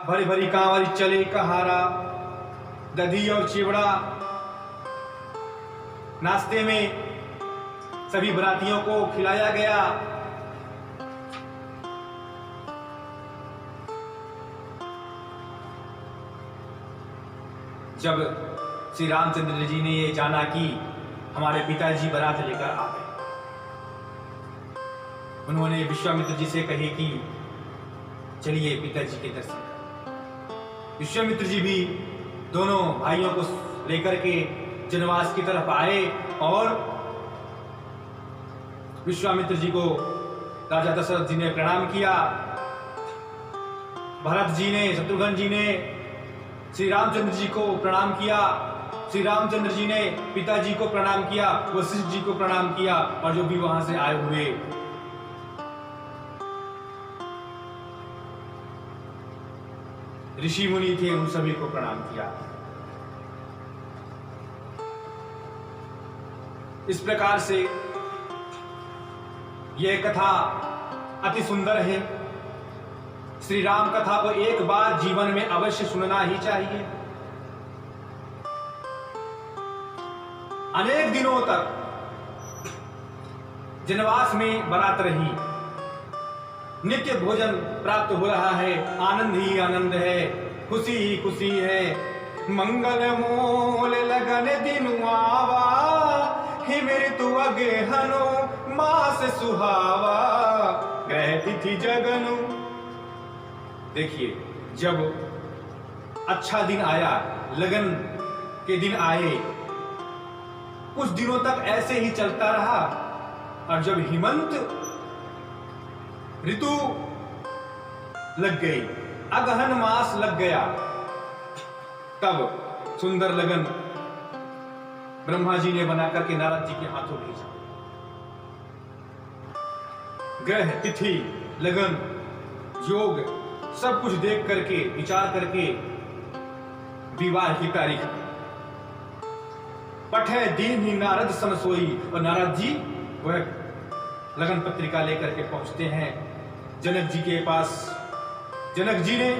भरी भरी कांवरी चले कहारा। दधी और चिवड़ा नाश्ते में सभी बरातियों को खिलाया गया। जब श्री रामचंद्र जी ने ये जाना कि हमारे पिताजी बारात लेकर आ गए, उन्होंने विश्वामित्र जी से कहे कि चलिए पिताजी के दर्शन। विश्वामित्र जी भी दोनों भाइयों को लेकर के जनवास की तरफ आए और विश्वामित्र जी को राजा दशरथ जी ने प्रणाम किया। भरत जी ने, शत्रुघ्न जी ने श्री रामचंद्र जी को प्रणाम किया। श्री रामचंद्र जी ने पिताजी को प्रणाम किया, वशिष्ठ जी को प्रणाम किया, और जो भी वहां से आए हुए ऋषि मुनि थे उन सभी को प्रणाम किया। इस प्रकार से यह कथा अति सुंदर है। श्री राम कथा को एक बार जीवन में अवश्य सुनना ही चाहिए। अनेक दिनों तक जनवास में बरात रही, नित्य भोजन प्राप्त हो रहा है, आनंद ही आनंद है, खुशी ही खुशी है। मंगल मोल लगन दिन आवा, ही मृत्यु अगेहनो मास सुहावा, ग्रह तिथि जगनु। देखिए, जब अच्छा दिन आया, लगन के दिन आए, कुछ दिनों तक ऐसे ही चलता रहा, और जब हेमंत ऋतु लग गई, अगहन मास लग गया, तब सुंदर लगन ब्रह्मा जी ने बनाकर के नारद जी के हाथों भेजा। ग्रह, तिथि, लगन, योग सब कुछ देख करके, विचार करके विवाह की तारीख पठे दीन ही नारद सन सोई। और नारद जी वह लगन पत्रिका लेकर के पहुंचते हैं जनक जी के पास। जनक जी ने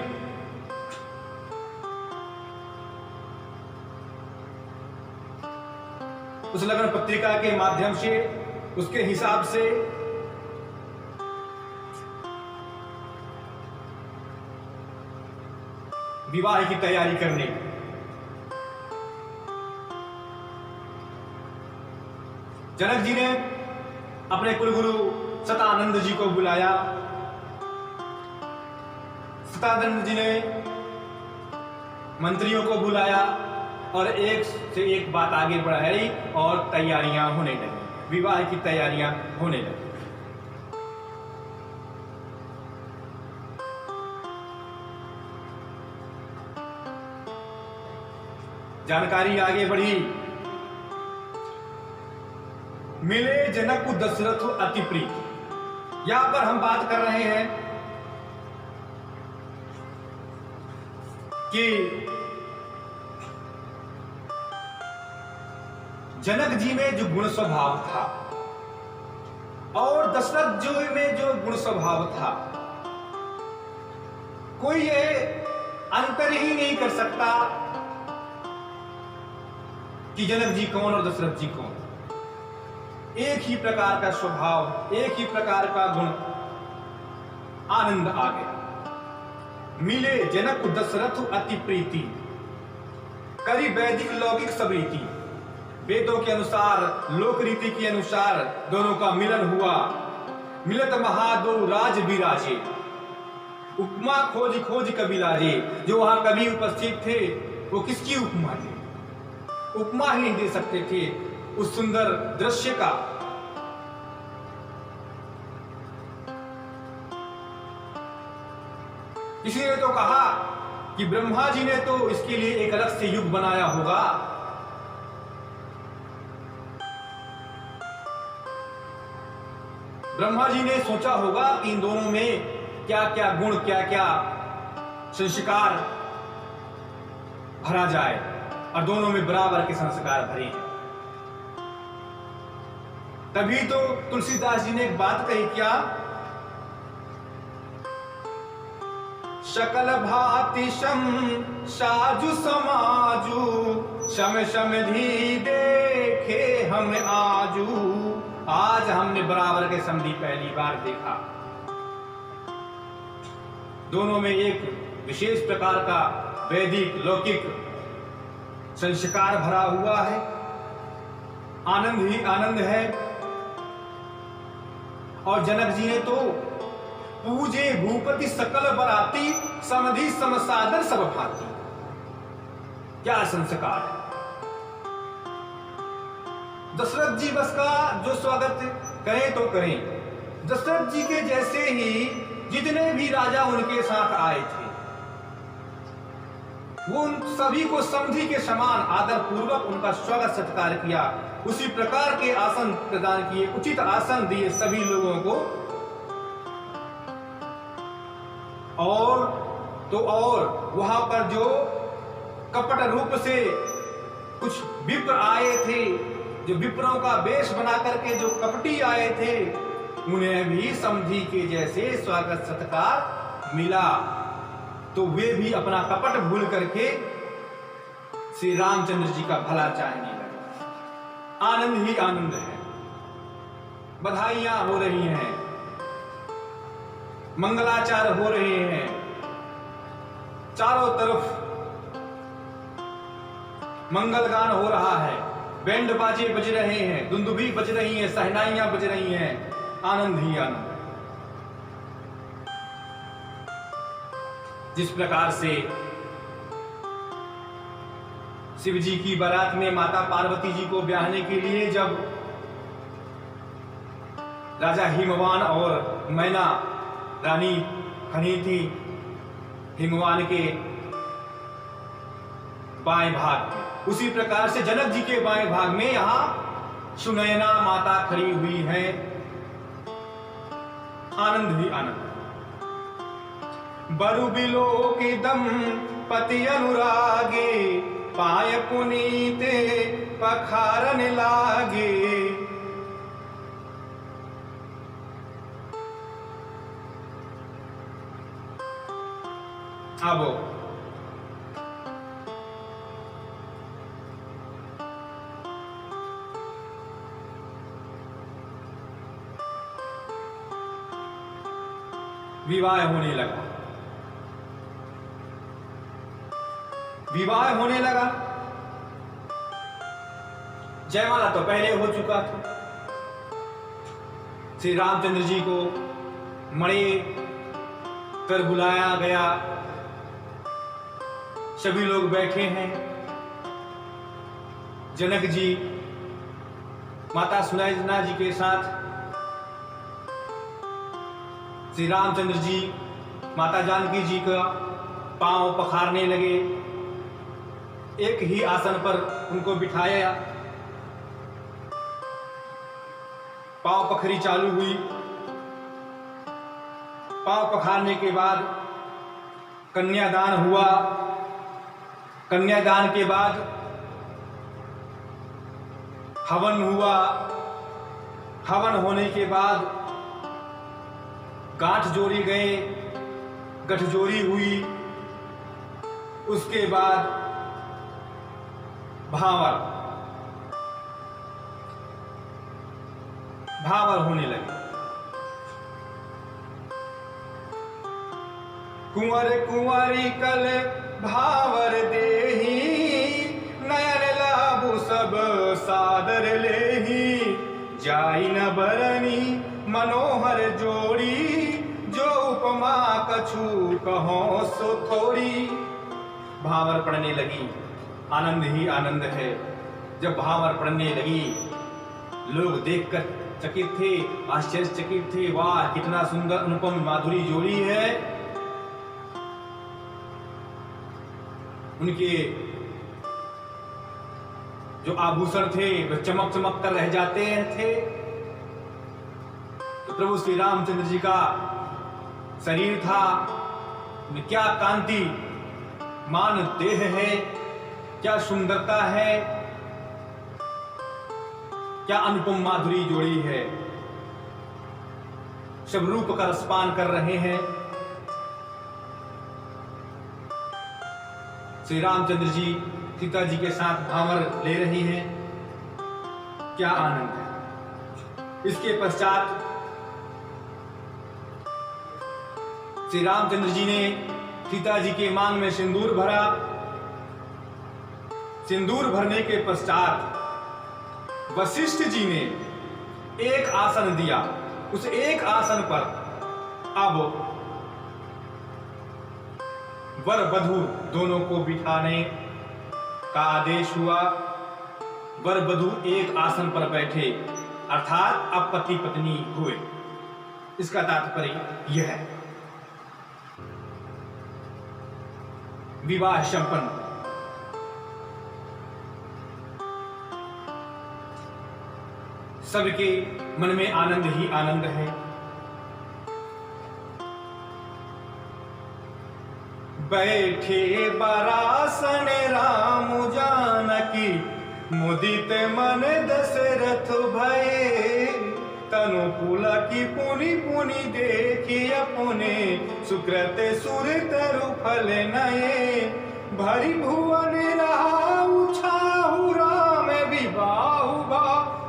उस लगन पत्रिका के माध्यम से, उसके हिसाब से विवाह की तैयारी करने, जनक जी ने अपने कुलगुरु सतानंद जी को बुलाया। सतानंद जी ने मंत्रियों को बुलाया और एक से एक बात आगे बढ़ाई और तैयारियां होने लगी, विवाह की तैयारियां होने लगी। जानकारी आगे बढ़ी। मिले जनक दशरथ अति प्रीति। यहां पर हम बात कर रहे हैं कि जनक जी में जो गुण स्वभाव था और दशरथ जी में जो गुण स्वभाव था, कोई ये अंतर ही नहीं कर सकता कि जनक जी कौन और दशरथ जी कौन। एक ही प्रकार का स्वभाव, एक ही प्रकार का गुण, आनंद आ गया। मिले जनक दशरथ अति प्रीति, करी वैदिक लौकिक सब रीति। वेदों के अनुसार, लोक रीति के अनुसार दोनों का मिलन हुआ। मिलत महादो राज विराजे, उपमा खोज खोज कवि लाजे। जो वहां कवि उपस्थित थे वो किसकी उपमा थे? उपमा ही नहीं दे सकते थे उस सुंदर दृश्य का। किसी ने तो कहा कि ब्रह्मा जी ने तो इसके लिए एक अलग से युग बनाया होगा। ब्रह्मा जी ने सोचा होगा कि इन दोनों में क्या क्या गुण, क्या क्या संस्कार भरा जाए, और दोनों में बराबर के संस्कार भरे हैं। तभी तो तुलसीदास जी ने एक बात कही, क्या? शकल भांति सम साजु समाजू, शम समधि देखे हम आजू। आज हमने बराबर के समधी पहली बार देखा। दोनों में एक विशेष प्रकार का वैदिक लौकिक संस्कार भरा हुआ है। आनंद ही आनंद है। और जनक जी ने तो पूजे भूपति सकल बराती, समधि समसादर सब भांति। क्या संस्कार है। दशरथ जी बस का जो स्वागत करें तो करें। दशरथ जी के जैसे ही जितने भी राजा उनके साथ आए थे, वो उन सभी को समधी के समान आदर पूर्वक उनका स्वागत सत्कार किया। उसी प्रकार के आसन प्रदान किए, उचित आसन दिए सभी लोगों को। और वहां पर जो कपट रूप से कुछ विप्र आए थे, जो विप्रों का वेश बना करके जो कपटी आए थे, उन्हें भी समधी के जैसे स्वागत सत्कार मिला। तो वे भी अपना कपट भूल करके श्री रामचंद्र जी का भला चाहने लगे। आनंद ही आनंद है, बधाइयां हो रही हैं, मंगलाचार हो रहे हैं, चारों तरफ मंगल गान हो रहा है, बैंड बाजे बज रहे हैं, दुंदुभी बज रही हैं, सहनाइयां बज रही हैं, आनंद ही आनंद। जिस प्रकार से शिव जी की बारात में माता पार्वती जी को ब्याहने के लिए जब राजा हिमवान और मैना रानी खड़ी थी, हिमवान के बाएं भाग में, उसी प्रकार से जनक जी के बाएं भाग में यहां सुनैना माता खड़ी हुई है। आनंद ही आनंद। बरु बिलो की दम पति अनुरागे, पाय पुनीते पखारन लागे। अब विवाह होने लगा। विवाह होने लगा। जयमाला तो पहले हो चुका था। श्री रामचंद्र जी को मणि कर बुलाया गया, सभी लोग बैठे हैं। जनक जी माता सुनैना जी के साथ श्री रामचंद्र जी माता जानकी जी का पांव पखारने लगे। एक ही आसन पर उनको बिठाया, पांव पखरी चालू हुई। पांव पखारने के बाद कन्यादान हुआ। कन्यादान के बाद हवन हुआ। हवन होने के बाद गांठ जोड़ी गए, गठजोड़ी हुई। उसके बाद भावर होने लगे। कुंवर कुंवरी कल भावर देही, नयन लाभु सब सादर लेही। जाई न बरनी मनोहर जोड़ी, जो उपमा कछु कहो सो थोड़ी। भावर पड़ने लगी। आनंद ही आनंद है। जब भावर पड़ने लगी, लोग देखकर चकित थे, आश्चर्यचकित थे। वाह, कितना सुंदर अनुपम माधुरी जोड़ी है। उनके जो आभूषण थे वे चमक चमक कर रह जाते थे। तो प्रभु श्री रामचंद्र जी का शरीर था, क्या कांति मान देह है, क्या सुंदरता है, क्या अनुपम माधुरी जोड़ी है। सब रूप का रसपान कर रहे हैं। श्री रामचंद्र जी सीता जी के साथ भावर ले रही हैं। क्या आनंद है। इसके पश्चात श्री रामचंद्र जी ने सीता जी के मांग में सिंदूर भरा। सिंदूर भरने के पश्चात वशिष्ठ जी ने एक आसन दिया। उस एक आसन पर अब वर वधू दोनों को बिठाने का आदेश हुआ। वर वधू एक आसन पर बैठे, अर्थात अब पति पत्नी हुए। इसका तात्पर्य यह है। विवाह संपन्न। सबके मन में आनंद ही आनंद है। बैठे बरासन राम जानकी, मुदित मन दशरथ भये। तनु पुलकी पुनि पुनि देखी अपने, सुकृत सुर तरु फल नये। भरी भुवन रहाउ छाहु, राम विबाहु बा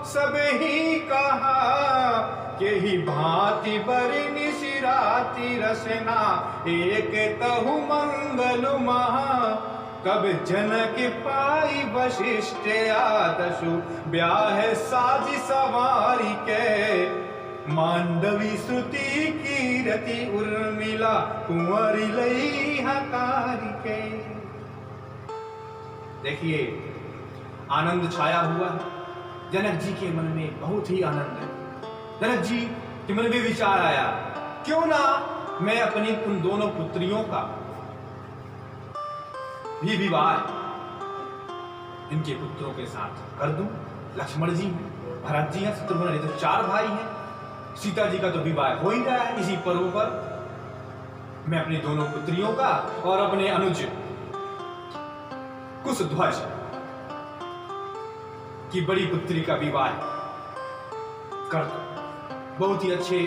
सब ही कहा। के ही भांति बरि निशिराति रसना, एक तहु मंगल महा। कब जनक पाई वशिष्ठ आदशु, ब्याह साज सवारी के। मांडवी श्रुति कीरति उर्मिला, कुंवरी लई हकारी के। देखिए, आनंद छाया हुआ है। जनक जी के मन में बहुत ही आनंद है। जनक जी के मन में विचार आया, क्यों ना मैं अपनी उन दोनों पुत्रियों का भी विवाह इनके पुत्रों के साथ कर दूं। लक्ष्मण जी हैं, भरत जी हैं, शत्रुघ्न, ये तो 4 भाई हैं। सीता जी का तो विवाह हो ही रहा है। इसी पर्व पर मैं अपनी दोनों पुत्रियों का और अपने अनुज कुशध्वज की बड़ी पुत्री का विवाह कर दो। बहुत ही अच्छे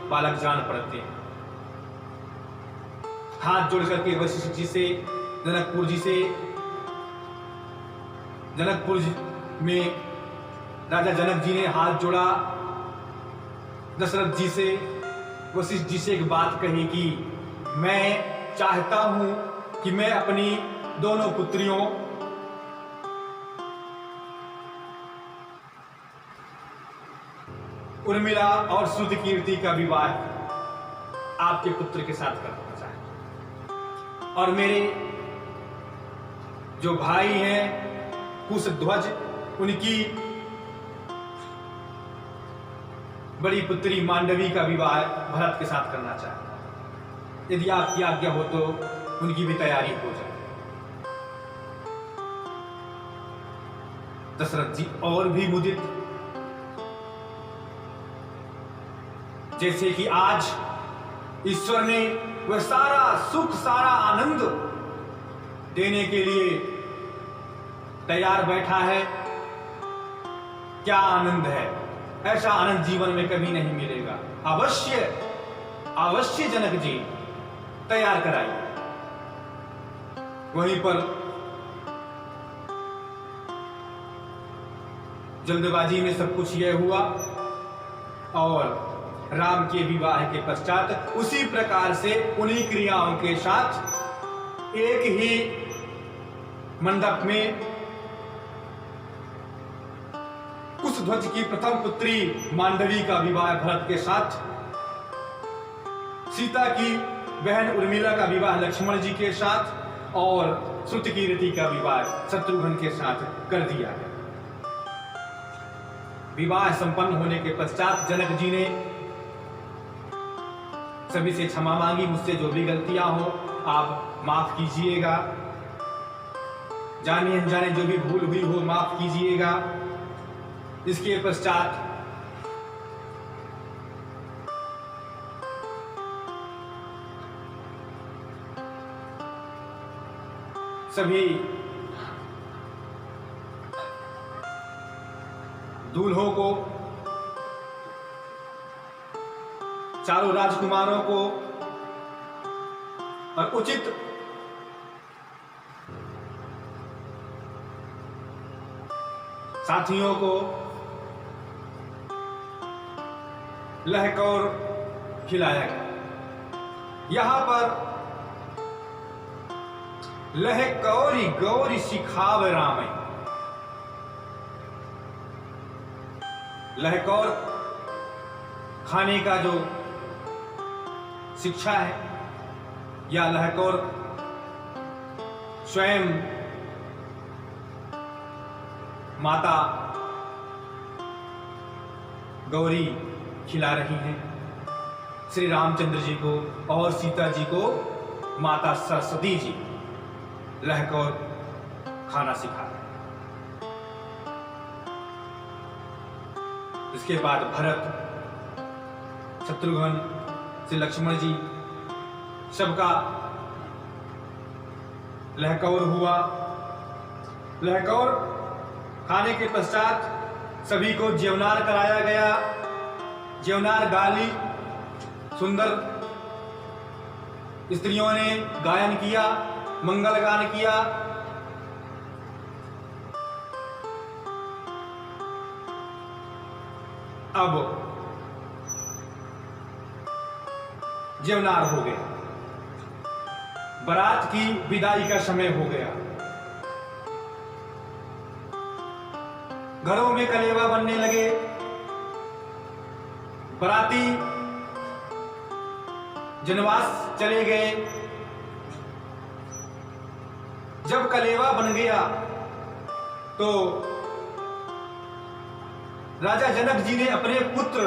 बालक जान पड़ते हैं। हाथ जोड़ करके वशिष्ठ जी से, जनकपुर में राजा जनक जी ने हाथ जोड़ा। दशरथ जी से, वशिष्ठ जी से एक बात कही कि मैं चाहता हूं कि मैं अपनी दोनों पुत्रियों उर्मिला और श्रुतकीर्ति का विवाह आपके पुत्र के साथ करना चाहता। और मेरे जो भाई हैं कुशध्वज, उनकी बड़ी पुत्री मांडवी का विवाह भरत के साथ करना चाहता। यदि आपकी आज्ञा हो तो उनकी भी तैयारी हो जाए। दशरथ जी और भी मुदित, जैसे कि आज ईश्वर ने वह सारा सुख, सारा आनंद देने के लिए तैयार बैठा है। क्या आनंद है! ऐसा आनंद जीवन में कभी नहीं मिलेगा। अवश्य अवश्य जनक जी तैयार कराइए। वहीं पर जल्दबाजी में सब कुछ यह हुआ और राम के विवाह के पश्चात उसी प्रकार से उन्हीं क्रियाओं के साथ एक ही मंडप में कुशध्वज की प्रथम पुत्री मांडवी का विवाह भरत के साथ, सीता की बहन उर्मिला का विवाह लक्ष्मण जी के साथ और श्रुतकीर्ति का विवाह शत्रुघ्न के साथ कर दिया है। विवाह संपन्न होने के पश्चात जनक जी ने सभी से क्षमा मांगी। मुझसे जो भी गलतियां हो आप माफ कीजिएगा। जाने अनजाने जो भी भूल हुई हो माफ कीजिएगा। इसके पश्चात सभी दूल्हों को, चारों राजकुमारों को और उचित साथियों को लहकौर खिलाया गया। यहां पर लहकौरी गौरी सिखाव राम, लहकौर खाने का जो शिक्षा है या लहकौर स्वयं माता गौरी खिला रही हैं श्री रामचंद्र जी को, और सीता जी को माता सरस्वती जी लहकौर खाना सिखा रहे हैं। इसके बाद भरत, शत्रुघ्न, श्री लक्ष्मण जी सबका लहकौर हुआ। लहकौर खाने के पश्चात सभी को ज्यवनार कराया गया। ज्यवनार गाली सुंदर स्त्रियों ने गायन किया, मंगल गान किया। अब ज्यवनार हो गया, बारात की विदाई का समय हो गया। घरों में कलेवा बनने लगे। बाराती जनवास चले गए। जब कलेवा बन गया तो राजा जनक जी ने अपने पुत्र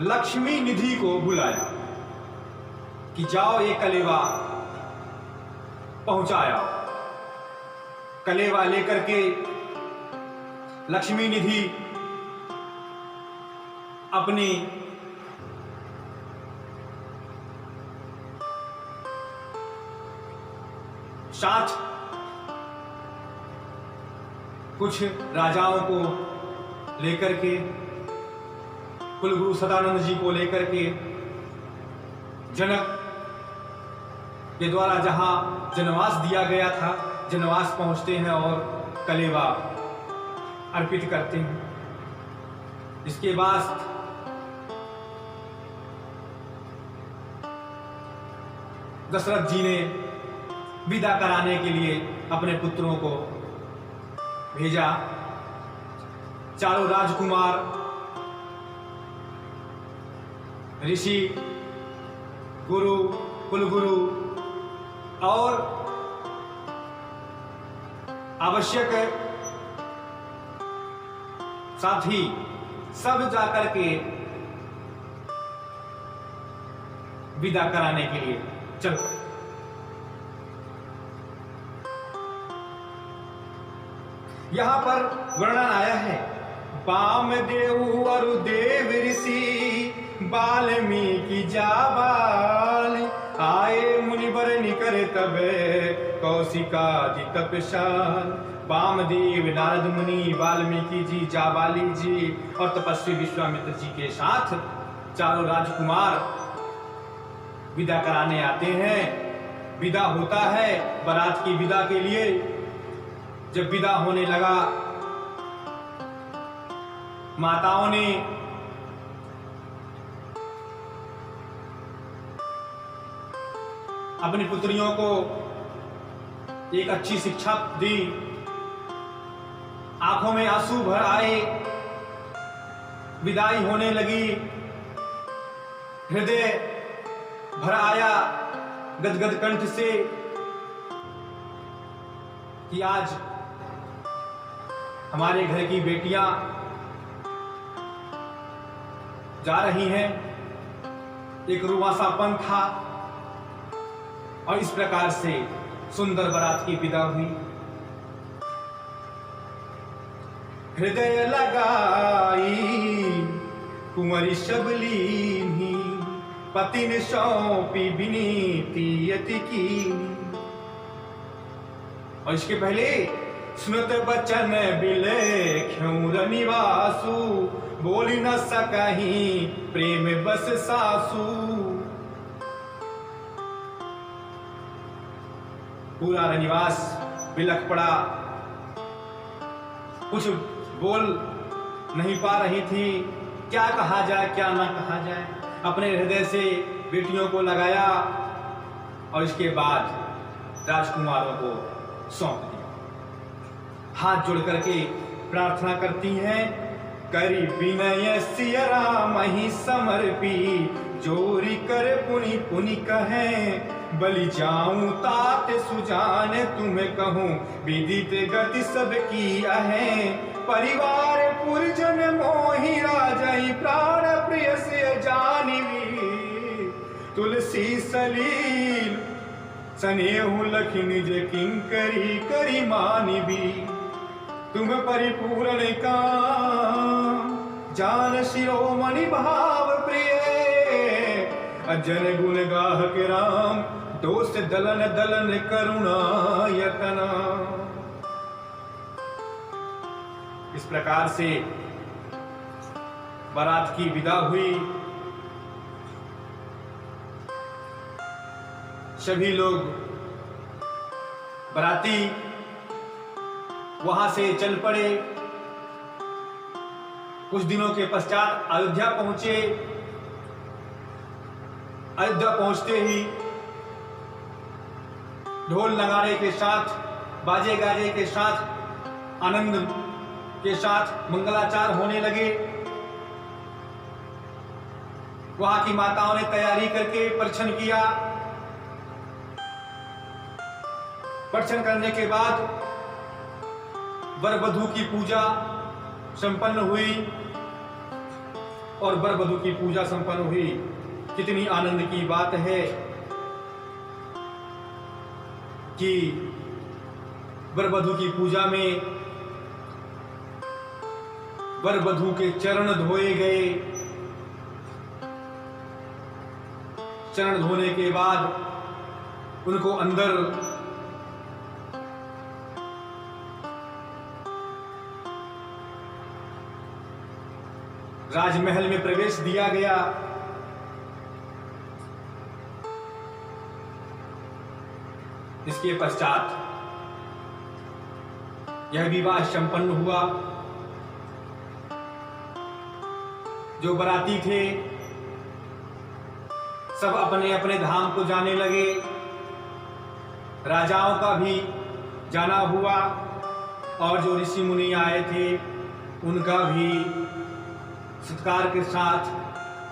लक्ष्मी निधि को बुलाया कि जाओ ये कलेवा पहुंचाया। कलेवा लेकर के लक्ष्मी निधि अपनी साथ कुछ राजाओं को लेकर के, कुलगुरु सदानंद जी को लेकर के जनक के द्वारा जहां जनवास दिया गया था, जनवास पहुंचते हैं और कलेवा अर्पित करते हैं। इसके बाद दशरथ जी ने विदा कराने के लिए अपने पुत्रों को भेजा। चारों राजकुमार, ऋषि, गुरु, कुलगुरु और आवश्यक साथी सब जाकर के विदा कराने के लिए चल पड़े। यहां पर वर्णन आया है, वामदेव अरु देव ऋषि वाल्मीकि जाबाल आए मुनिवर निकर तबे कौशिकादि तपशाल। वामदेव, नारद मुनि, वाल्मीकि जी, जाबाली जी और तपस्वी विश्वामित्र जी के साथ चारों राजकुमार विदा कराने आते हैं। विदा होता है बारात की विदा के लिए। जब विदा होने लगा, माताओं ने अपनी पुत्रियों को एक अच्छी शिक्षा दी। आंखों में आंसू भर आए। विदाई होने लगी। हृदय भर आया गदगद कंठ से कि आज हमारे घर की बेटियां जा रही हैं। एक रुआसापन था और इस प्रकार से सुंदर बारात की विदा हुई। हृदय लगाई कुंवरी शबलीनी पति ने सौंपी विनीति यति की। और इसके पहले सुनत बचन बिलेख्यों रनिवासु बोली न सकहीं प्रेम बस सासू। पूरा रनिवास बिलख पड़ा। कुछ बोल नहीं पा रही थी। क्या कहा जाए, क्या ना कहा जाए। अपने हृदय से बेटियों को लगाया और इसके बाद राजकुमारों को सौंप दिया। हाथ जोड़ करके प्रार्थना करती हैं, करी विनय सिय राम ही समर्पी जोरी कर पुनि पुनि कहें बलि जाऊं तात सुजान तुम्हें कहूं विदित गति सबकी अहे परिवार पुरजन मोहि राजई प्राण प्रिय से जानिवी तुलसी सलील स्नेहु लखि निज किंकरी करी मानिबी तुम परिपूर्ण का जान शिरोमणि भाव प्रिय अजन गुण गाहक राम दोष दलन दलन करुणा यतना। इस प्रकार से बारात की विदा हुई। सभी लोग बाराती वहां से चल पड़े। कुछ दिनों के पश्चात अयोध्या पहुंचे। अयोध्या पहुंचते ही ढोल नगाड़े के साथ, बाजे गाजे के साथ, आनंद के साथ मंगलाचार होने लगे। वहां की माताओं ने तैयारी करके परिछन किया। परिछन करने के बाद वर वधू की पूजा संपन्न हुई और वर वधू की पूजा संपन्न हुई। कितनी आनंद की बात है कि वर वधू की पूजा में वर वधू के चरण धोए गए। चरण धोने के बाद उनको अंदर राजमहल में प्रवेश दिया गया। इसके पश्चात यह विवाह संपन्न हुआ। जो बाराती थे सब अपने अपने धाम को जाने लगे। राजाओं का भी जाना हुआ और जो ऋषि मुनि आए थे उनका भी सत्कार के साथ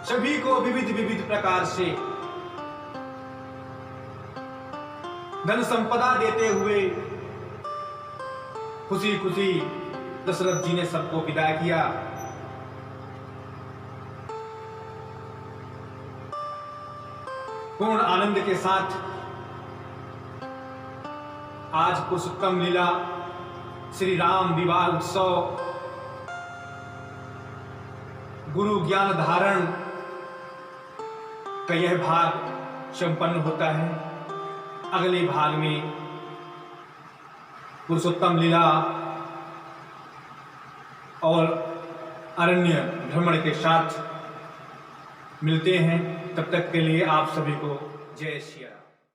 सभी को विविध विविध प्रकार से धन संपदा देते हुए खुशी खुशी दशरथ जी ने सबको विदा किया। पूर्ण आनंद के साथ आज पुरुषोत्तम लीला श्री राम विवाह उत्सव गुरु ज्ञान धारण का यह भाग संपन्न होता है। अगले भाग में पुरुषोत्तम लीला और अरण्य भ्रमण के साथ मिलते हैं। तब तक के लिए आप सभी को जय श्री राम।